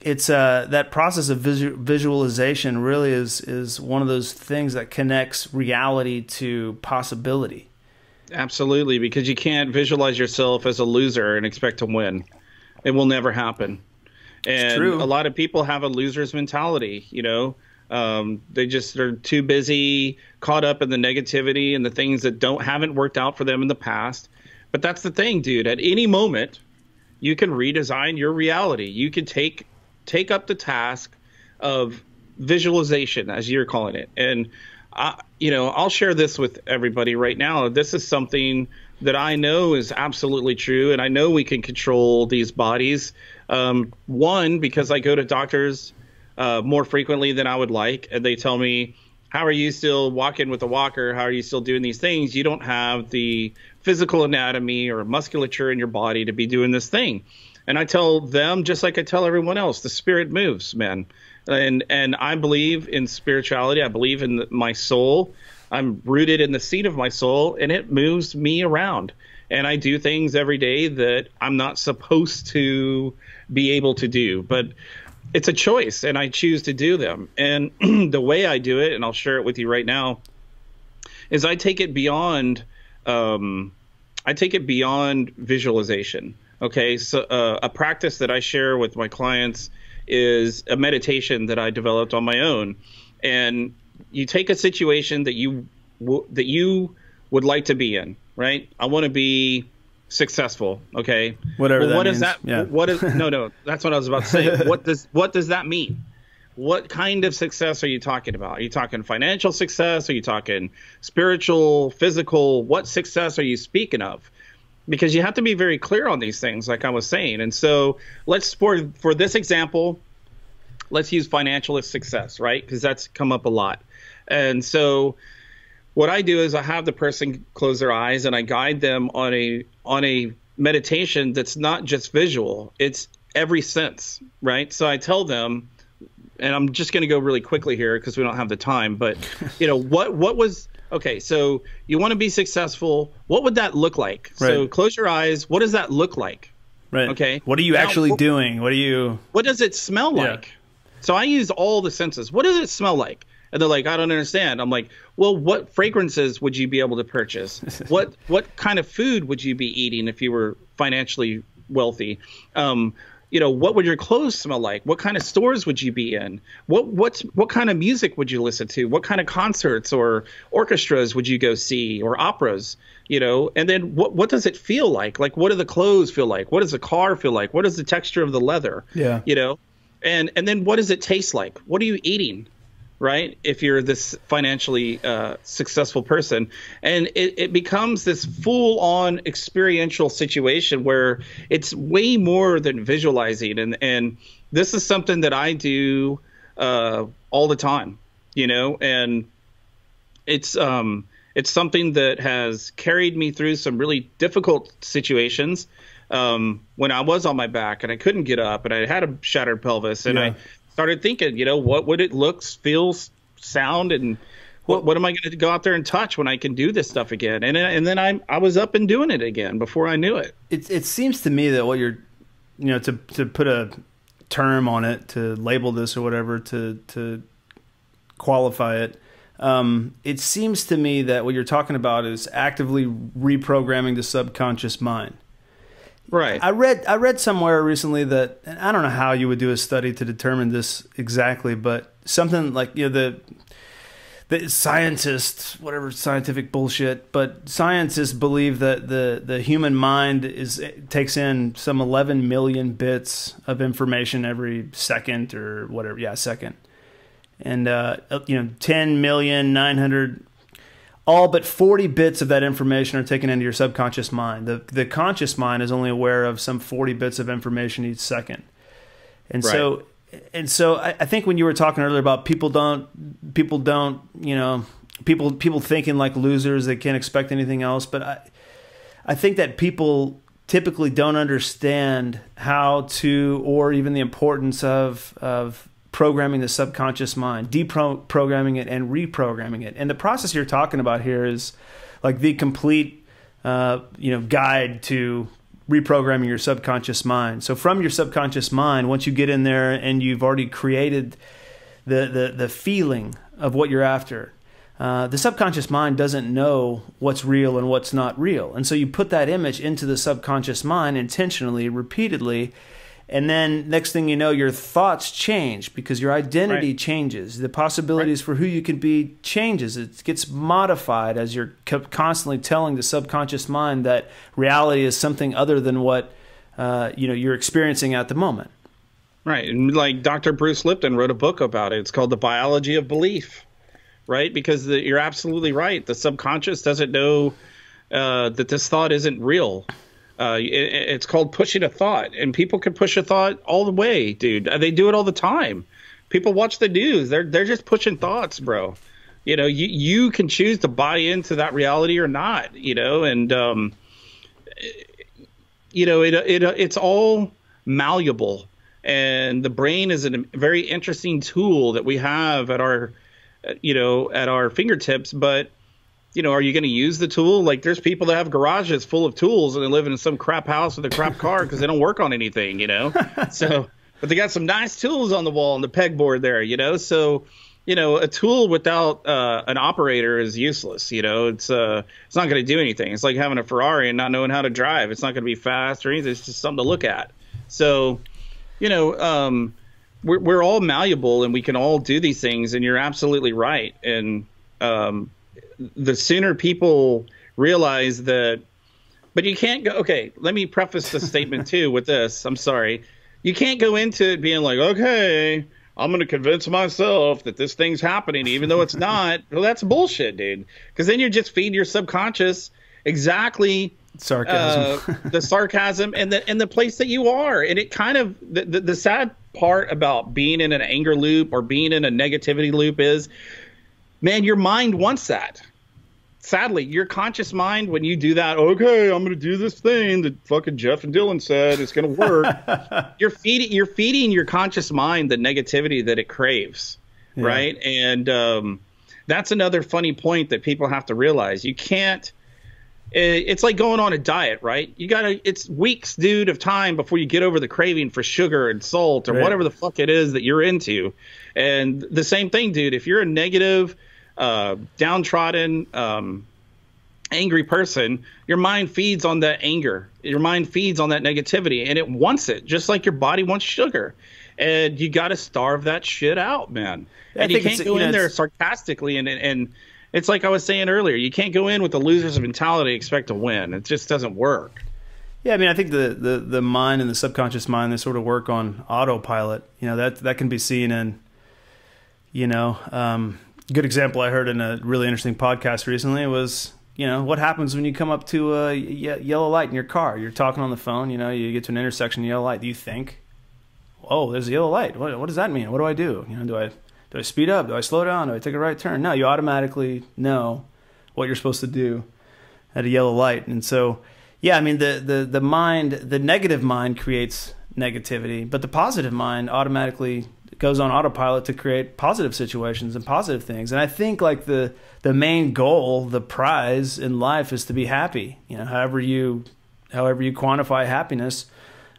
it's that process of visualization really is one of those things that connects reality to possibility. Absolutely, because you can't visualize yourself as a loser and expect to win. It will never happen. And a lot of people have a loser's mentality, they're too busy, caught up in the negativity and the things that haven't worked out for them in the past. But that's the thing, dude. At any moment, you can redesign your reality. You can take up the task of visualization, as you're calling it. And I'll share this with everybody right now. This is something that I know is absolutely true, and I know we can control these bodies. One, because I go to doctors more frequently than I would like, and they tell me, how are you still walking with a walker? How are you still doing these things? You don't have the physical anatomy or musculature in your body to be doing this thing. And I tell them, just like I tell everyone else, the spirit moves, man. And I believe in spirituality. I believe in my soul. I'm rooted in the seat of my soul, and it moves me around. And I do things every day that I'm not supposed to be able to do. But it's a choice, and I choose to do them. And the way I do it, and I'll share it with you right now, is I take it beyond visualization. Okay, so a practice that I share with my clients is a meditation that I developed on my own. And you take a situation that you would like to be in, right? I want to be successful. Okay. Whatever that what means. Is that? Yeah. What is, no, that's what I was about to say. What does that mean? What kind of success are you talking about? Are you talking financial success? Are you talking spiritual, physical? What success are you speaking of? Because you have to be very clear on these things, like I was saying. And so let's, for this example, let's use financial success, right? Because that's come up a lot. And so what I do is I have the person close their eyes and I guide them on a meditation that's not just visual, it's every sense, right? So I tell them, and I'm just going to go really quickly here because we don't have the time, but what was, okay, so you want to be successful, what would that look like? Right. So close your eyes, what does that look like? Right. Okay. What are you actually doing? What does it smell like? So I use all the senses. What does it smell like? And they're like, I don't understand. I'm like, well, what fragrances would you be able to purchase? What kind of food would you be eating if you were financially wealthy? What would your clothes smell like? What kind of stores would you be in? What kind of music would you listen to? What kind of concerts or orchestras would you go see, or operas? And then what does it feel like? Like, what do the clothes feel like? What does the car feel like? What is the texture of the leather? Yeah. And then what does it taste like? What are you eating? Right? If you're this financially successful person, and it becomes this full on experiential situation where it's way more than visualizing. And this is something that I do all the time, and it's something that has carried me through some really difficult situations when I was on my back and I couldn't get up and I had a shattered pelvis, and I started thinking, what would it look, feel, sound, and what am I going to go out there and touch when I can do this stuff again? And then I was up and doing it again before I knew it. It seems to me that what you're, to put a term on it, to label this or whatever, to qualify it, it seems to me that what you're talking about is actively reprogramming the subconscious mind. Right. I read somewhere recently that, and I don't know how you would do a study to determine this exactly, but something like, the scientists, whatever scientific bullshit, but scientists believe that the human mind takes in some 11 million bits of information every second or whatever. Yeah, second. And 10,900,000. all but 40 bits of that information are taken into your subconscious mind. The conscious mind is only aware of some 40 bits of information each second. And Right. so I think when you were talking earlier about people don't, you know, people thinking like losers, they can't expect anything else. But I think that people typically don't understand how to, or even the importance of programming the subconscious mind, deprogramming it and reprogramming it. And the process you're talking about here is like the complete, guide to reprogramming your subconscious mind. So from your subconscious mind, once you get in there and you've already created the feeling of what you're after, the subconscious mind doesn't know what's real and what's not real. And so you put that image into the subconscious mind intentionally, repeatedly, and then next thing you know, your thoughts change because your identity changes. The possibilities for who you can be changes. It gets modified as you're constantly telling the subconscious mind that reality is something other than what you're experiencing at the moment. Right. And like Dr. Bruce Lipton wrote a book about it. It's called The Biology of Belief. Right? Because you're absolutely right. The subconscious doesn't know that this thought isn't real. It's called pushing a thought, and people can push a thought all the way, dude. They do it all the time. People watch the news. They're just pushing thoughts, bro. You know, you can choose to buy into that reality or not, you know, and it's all malleable, and the brain is a very interesting tool that we have at our fingertips. But you know, are you going to use the tool? Like, there's people that have garages full of tools and they live in some crap house with a crap car because they don't work on anything, you know. So, but they got some nice tools on the wall and the pegboard there, you know. So, you know, a tool without an operator is useless. You know, it's not going to do anything. It's like having a Ferrari and not knowing how to drive. It's not going to be fast or anything. It's just something to look at. So, you know, we're all malleable and we can all do these things. And you're absolutely right. And the sooner people realize that, but you can't go, okay, let me preface the statement too with this. I'm sorry. You can't go into it being like, okay, I'm going to convince myself that this thing's happening, even though it's not. Well, that's bullshit, dude. Because then you're just feeding your subconscious exactly sarcasm, the sarcasm and the place that you are. And it kind of, the sad part about being in an anger loop or being in a negativity loop is, man, your mind wants that. Sadly, your conscious mind, when you do that, okay, I'm going to do this thing that fucking Jeff and Dylan said it's going to work. You're feeding your conscious mind the negativity that it craves, right? And that's another funny point that people have to realize. You can't. It's like going on a diet, right? It's weeks, dude, of time before you get over the craving for sugar and salt or whatever the fuck it is that you're into. And the same thing, dude, if you're a negative, downtrodden, angry person, your mind feeds on that anger. Your mind feeds on that negativity, and it wants it, just like your body wants sugar. And you got to starve that shit out, man. And you can't go in there sarcastically and it's like I was saying earlier, you can't go in with the loser's mentality and expect to win. It just doesn't work. Yeah, I mean, I think the mind and the subconscious mind, they sort of work on autopilot. You know, that can be seen in, you know, good example I heard in a really interesting podcast recently was, you know, what happens when you come up to a yellow light in your car? You're talking on the phone, you know, you get to an intersection, yellow light. Do you think, oh, there's a yellow light. What does that mean? What do I do? You know, do I speed up? Do I slow down? Do I take a right turn? No, you automatically know what you're supposed to do at a yellow light. And so, yeah, I mean, the mind, the negative mind creates negativity, but the positive mind automatically goes on autopilot to create positive situations and positive things. And I think like the main goal, the prize in life is to be happy, you know, however you quantify happiness.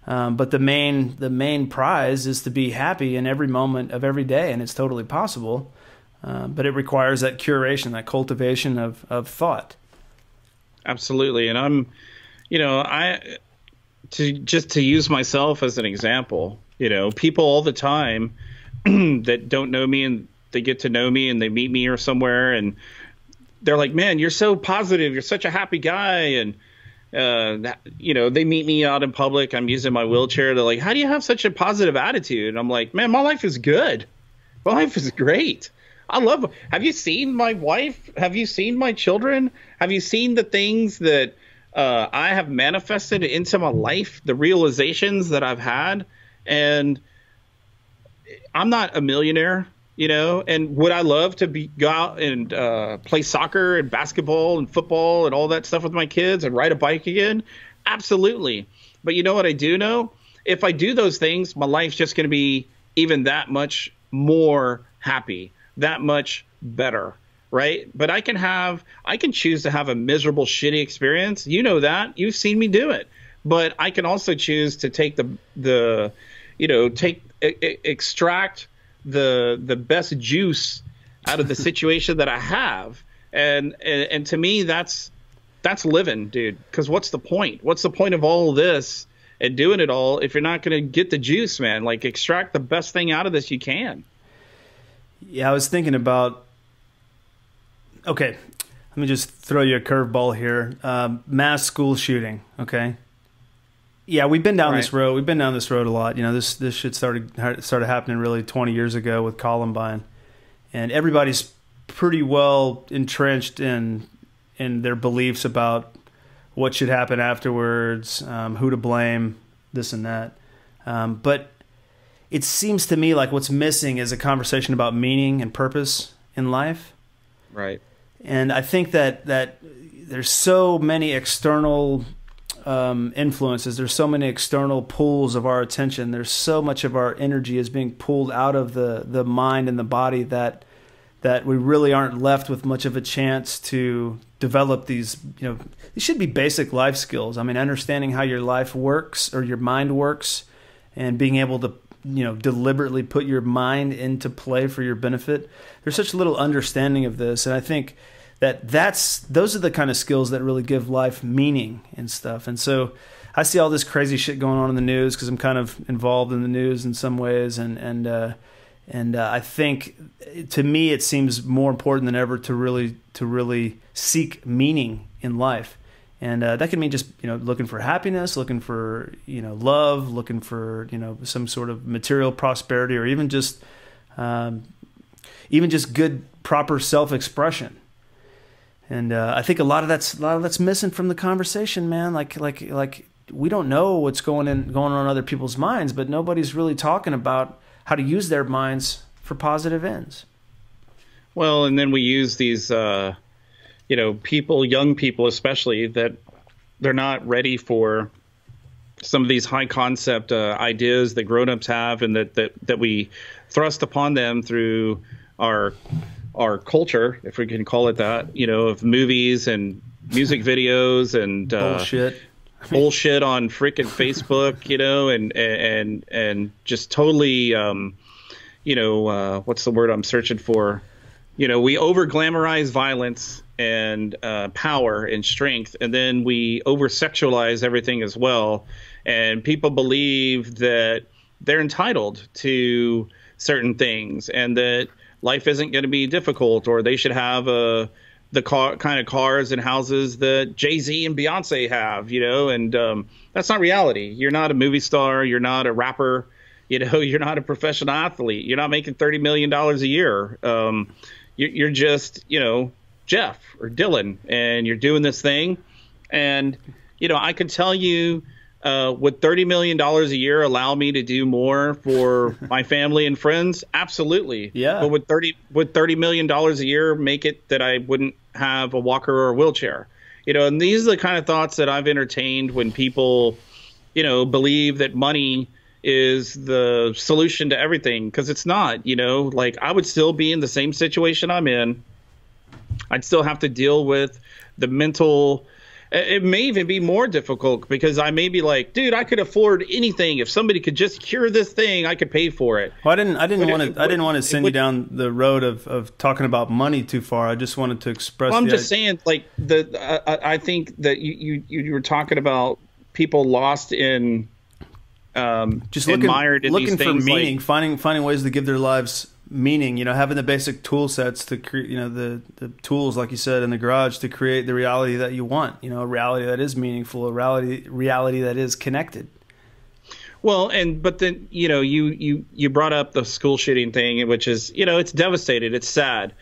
But the main prize is to be happy in every moment of every day. And it's totally possible. But it requires that curation, that cultivation of thought. Absolutely. And I'm, you know, to use myself as an example, you know, people all the time that don't know me and they get to know me and they meet me or somewhere and they're like, man, you're so positive. You're such a happy guy. And, you know, they meet me out in public. I'm using my wheelchair. They're like, how do you have such a positive attitude? And I'm like, man, my life is good. My life is great. I love. Have you seen my wife? Have you seen my children? Have you seen the things that I have manifested into my life? The realizations that I've had, and I'm not a millionaire, you know. And would I love to go out and play soccer and basketball and football and all that stuff with my kids and ride a bike again? Absolutely. But you know what I do know? If I do those things, my life's just going to be even that much more happy, that much better, right? But I can choose to have a miserable, shitty experience. You know that. You've seen me do it. But I can also choose to take extract the best juice out of the situation that I have. And to me, that's living, dude. Because what's the point? What's the point of all of this and doing it all if you're not going to get the juice, man? Like, extract the best thing out of this you can. Yeah, I was thinking about, okay, let me just throw you a curveball here. Mass school shooting, okay? Yeah, we've been down this road. We've been down this road a lot. You know, this shit started happening really 20 years ago with Columbine. And everybody's pretty well entrenched in their beliefs about what should happen afterwards, who to blame, this and that. But it seems to me like what's missing is a conversation about meaning and purpose in life. Right. And I think that there's so many external influences. There's so many external pulls of our attention. There's so much of our energy is being pulled out of the mind and the body that we really aren't left with much of a chance to develop these, you know, these should be basic life skills. I mean, understanding how your life works or your mind works and being able to, you know, deliberately put your mind into play for your benefit. There's such little understanding of this. And I think those are the kind of skills that really give life meaning and stuff. And so I see all this crazy shit going on in the news because I'm kind of involved in the news in some ways. And I think, to me, it seems more important than ever to really seek meaning in life, and that can mean just, you know, looking for happiness, looking for, you know, love, looking for, you know, some sort of material prosperity, or even just good, proper self-expression. And I think a lot of that's missing from the conversation, man. Like we don't know what's going on other people's minds, but nobody's really talking about how to use their minds for positive ends. Well, and then we use these, you know, young people especially, that they're not ready for some of these high concept ideas that grown-ups have, and that we thrust upon them through our culture, if we can call it that, you know, of movies and music videos and bullshit on freaking Facebook, you know, and just totally, you know, what's the word I'm searching for? You know, we over glamorize violence and power and strength, and then we over sexualize everything as well. And people believe that they're entitled to certain things, and that life isn't going to be difficult, or they should have the kind of cars and houses that Jay-Z and Beyonce have, you know, and that's not reality. You're not a movie star. You're not a rapper. You know, you're not a professional athlete. You're not making $30 million a year. You're just, you know, Jeff or Dylan, and you're doing this thing. And, you know, I can tell you, would $30 million a year allow me to do more for my family and friends? Absolutely. Yeah. But would $30 million a year make it that I wouldn't have a walker or a wheelchair? You know, and these are the kind of thoughts that I've entertained when people, you know, believe that money is the solution to everything, because it's not. You know, like, I would still be in the same situation I'm in. I'd still have to deal with the mental. It may even be more difficult, because I may be like, dude, I could afford anything. If somebody could just cure this thing, I could pay for it. Well, I didn't want to send you down the road of talking about money too far. I just wanted to express. Well, I'm just saying, like, I think that you were talking about people lost in just looking these for things, meaning, like, finding ways to give their lives meaning, you know, having the basic tool sets to create, you know, the tools, like you said, in the garage to create the reality that you want, you know, a reality that is meaningful, a reality that is connected. Well, but then, you brought up the school shooting thing, which is, it's devastating. It's sad.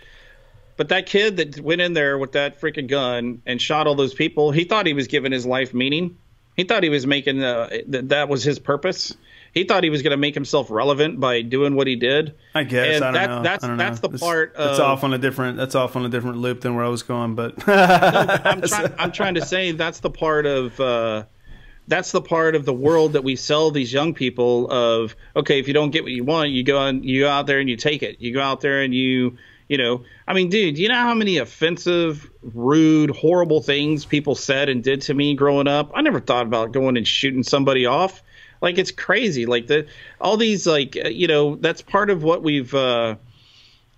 But that kid that went in there with that freaking gun and shot all those people, he thought he was giving his life meaning. He thought he was making that was his purpose. He thought he was going to make himself relevant by doing what he did. I guess. And I don't know. That's the part. That's off on a different loop than where I was going. But no, I'm trying to say that's the part of the world that we sell these young people of. Okay, if you don't get what you want, you go out there and you take it. You go out there and I mean, dude, you know how many offensive, rude, horrible things people said and did to me growing up? I never thought about going and shooting somebody off. Like, it's crazy. Like, all these, like, that's part of what we've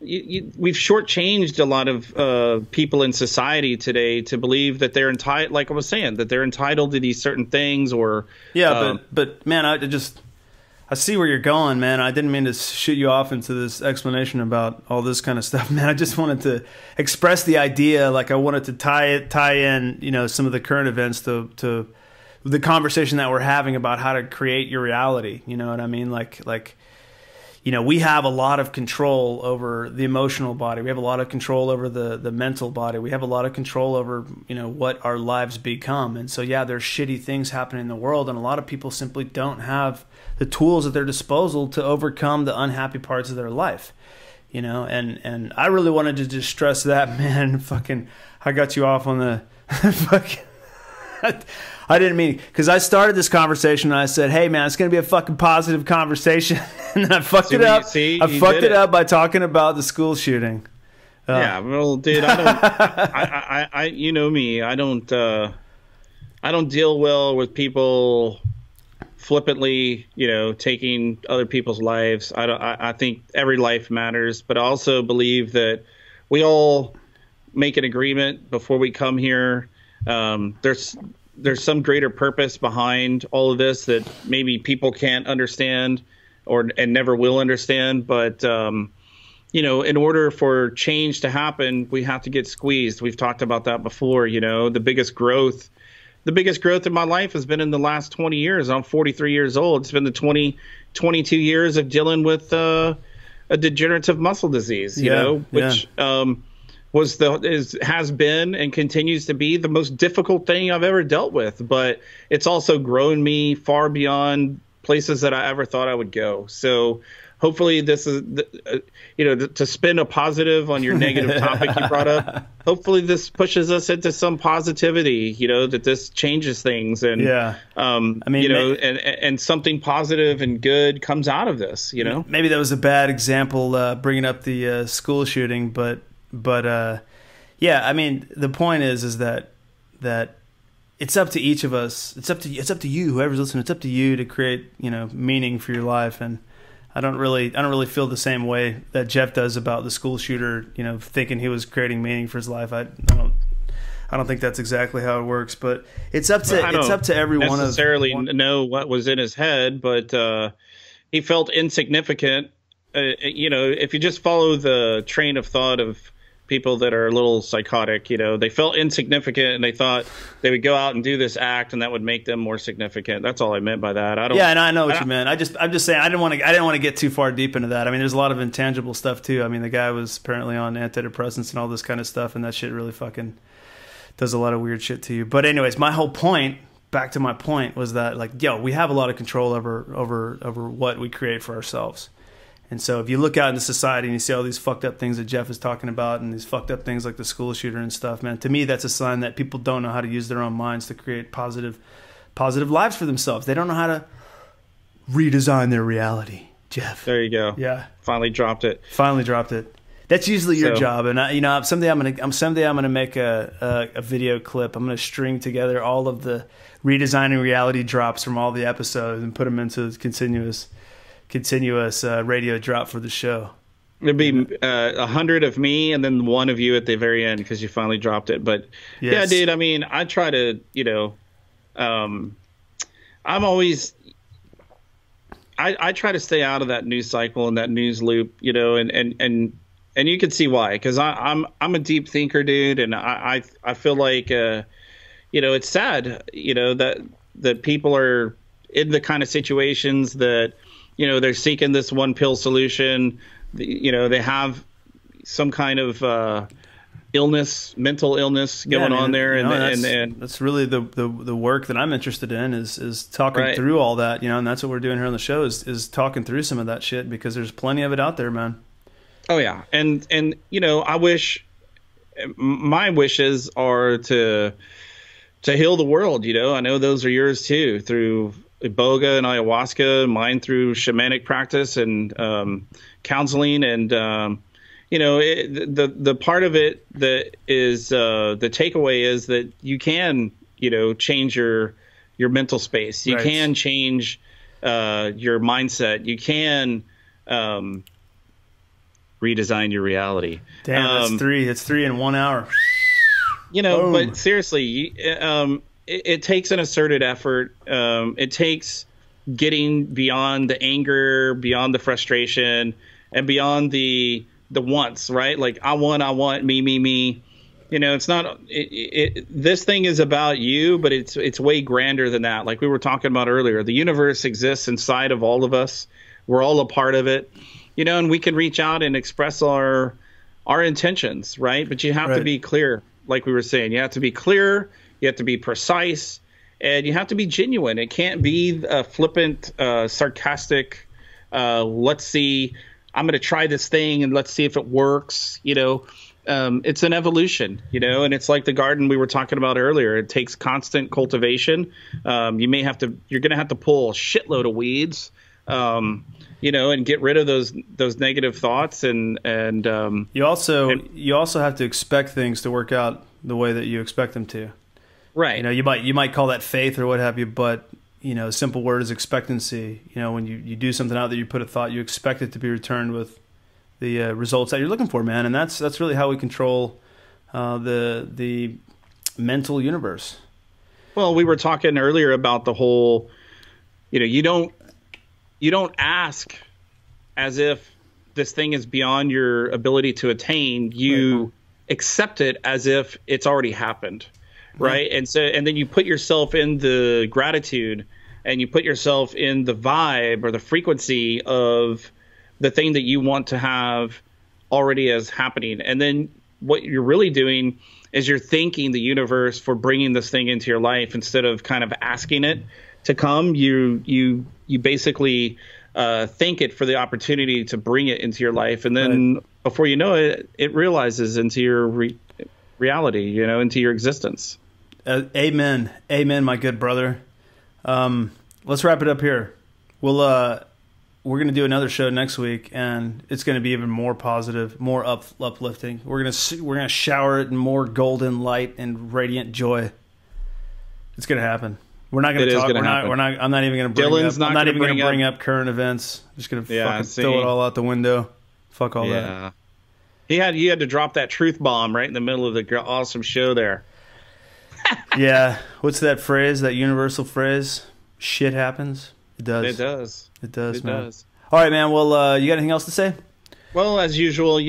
shortchanged a lot of people in society today to believe that they're entitled, like I was saying, that they're entitled to these certain things or. Yeah, but man, I see where you're going, man. I didn't mean to shoot you off into this explanation about all this kind of stuff, man. I just wanted to express the idea, like I wanted to tie in, some of the current events to the conversation that we're having about how to create your reality. You know what I mean? Like, we have a lot of control over the emotional body. We have a lot of control over the mental body. We have a lot of control over, what our lives become. And so, yeah, there's shitty things happening in the world, and a lot of people simply don't have the tools at their disposal to overcome the unhappy parts of their life. And I really wanted to just stress that, man. Fucking, I got you off on the fucking. I didn't mean, because I started this conversation and I said, "Hey, man, it's going to be a fucking positive conversation," and then I fucked it up. I fucked it up by talking about the school shooting. Yeah, well, dude, I don't. I you know me. I don't deal well with people flippantly, taking other people's lives. I think every life matters, but I also believe that we all make an agreement before we come here. There's some greater purpose behind all of this that maybe people can't understand and never will understand. But, in order for change to happen, we have to get squeezed. We've talked about that before. The biggest growth in my life has been in the last 20 years. I'm 43 years old. It's been the 22 years of dealing with a degenerative muscle disease, which has been and continues to be the most difficult thing I've ever dealt with. But it's also grown me far beyond places that I ever thought I would go. So hopefully this is, to spin a positive on your negative topic you brought up. Hopefully this pushes us into some positivity, that this changes things and, and something positive and good comes out of this, Maybe that was a bad example, bringing up the school shooting, but yeah, I mean, the point is that it's up to each of us. It's up to you, whoever's listening. It's up to you to create, meaning for your life. And I don't really feel the same way that Jeff does about the school shooter, thinking he was creating meaning for his life. I don't think that's exactly how it works, but it's up to every one of necessarily know what was in his head, but he felt insignificant. If you just follow the train of thought of people that are a little psychotic, they felt insignificant and they thought they would go out and do this act and that would make them more significant. That's all I meant by that. And I know what you meant. I'm just saying I didn't want to get too far deep into that. I mean, there's a lot of intangible stuff too. I mean, the guy was apparently on antidepressants and all this kind of stuff, and that shit really fucking does a lot of weird shit to you. But anyways, back to my point was that, like, we have a lot of control over what we create for ourselves. And so if you look out into society and you see all these fucked up things that Jeff is talking about and these fucked up things like the school shooter and stuff, man, to me that's a sign that people don't know how to use their own minds to create positive lives for themselves. They don't know how to redesign their reality, Jeff. There you go. Yeah. Finally dropped it. That's usually your job. And someday I'm gonna make a video clip. I'm gonna string together all of the redesigning reality drops from all the episodes and put them into continuous radio drop for the show. It'd be 100 of me and then one of you at the very end because you finally dropped it. But yes. Yeah, dude, I mean, I try to, I'm always, I try to stay out of that news cycle and that news loop, and you can see why, because I'm a deep thinker, dude, and I feel like, it's sad, that people are in the kind of situations that, they're seeking this one pill solution. They have some kind of illness, mental illness going on there, and that's really the work that I'm interested in is talking through all that, and that's what we're doing here on the show is talking through some of that shit, because there's plenty of it out there, man. Oh yeah, and my wishes are to heal the world. I know those are yours too, through iboga and ayahuasca, mine through shamanic practice and counseling, and the part of it that is the takeaway is that you can change your mental space. You can change your mindset. You can redesign your reality. Damn, that's three. It's 3 in 1 hour. Boom. But seriously, it takes an asserted effort. It takes getting beyond the anger, beyond the frustration, and beyond the wants, right? Like I want, me. It's not. This thing is about you, but it's way grander than that. Like we were talking about earlier, the universe exists inside of all of us. We're all a part of it. And we can reach out and express our intentions, right? But you have to be clear, like we were saying. You have to be clear, you have to be precise, and you have to be genuine. It can't be a flippant, sarcastic, let's see, I'm going to try this thing and let's see if it works. It's an evolution, and it's like the garden we were talking about earlier. It takes constant cultivation. You're going to have to pull a shitload of weeds, and get rid of those negative thoughts, and you also have to expect things to work out the way that you expect them to. Right. You might call that faith or what have you, but a simple word is expectancy. When you do something out that you put a thought, you expect it to be returned with the results that you're looking for, man. And that's really how we control the mental universe. Well, we were talking earlier about the whole, you don't ask as if this thing is beyond your ability to attain. You accept it as if it's already happened, right? And then you put yourself in the gratitude, and you put yourself in the vibe or the frequency of the thing that you want to have already as happening. And then what you're really doing is you're thanking the universe for bringing this thing into your life instead of kind of asking it to come. You basically thank it for the opportunity to bring it into your life, and then before you know it, it realizes into your reality, into your existence. Amen, my good brother. Let's wrap it up here. We're going to do another show next week, and it's going to be even more positive, more uplifting. We're going to shower it in more golden light and radiant joy. It's going to happen. We're not going to talk. I'm not even going to bring up current events. I'm just going to fucking throw it all out the window. Fuck all that. You had to drop that truth bomb right in the middle of the awesome show there. Yeah. What's that phrase? That universal phrase? Shit happens. It does. It does. It does, man. All right, man. Well, you got anything else to say? Well, as usual,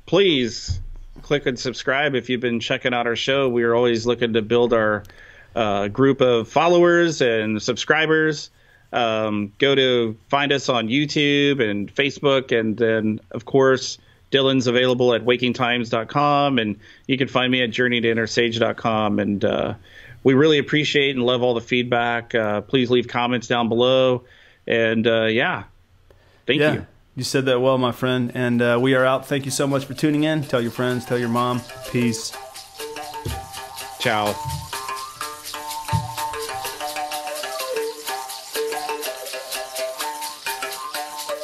please click and subscribe if you've been checking out our show. We are always looking to build our group of followers and subscribers. Go to find us on YouTube and Facebook, and then of course Dylan's available at wakingtimes.com, and you can find me at journeytoinnersage.com. And we really appreciate and love all the feedback. Please leave comments down below, and thank you. You said that well, my friend. And we are out. Thank you so much for tuning in. Tell your friends, tell your mom. Peace. Ciao.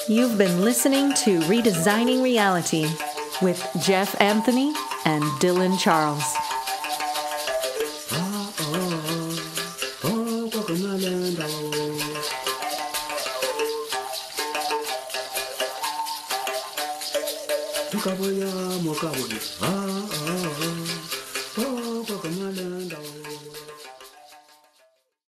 You've been listening to Redesigning Reality with Jeff Anthony and Dylan Charles. Tukabaya mokaboni.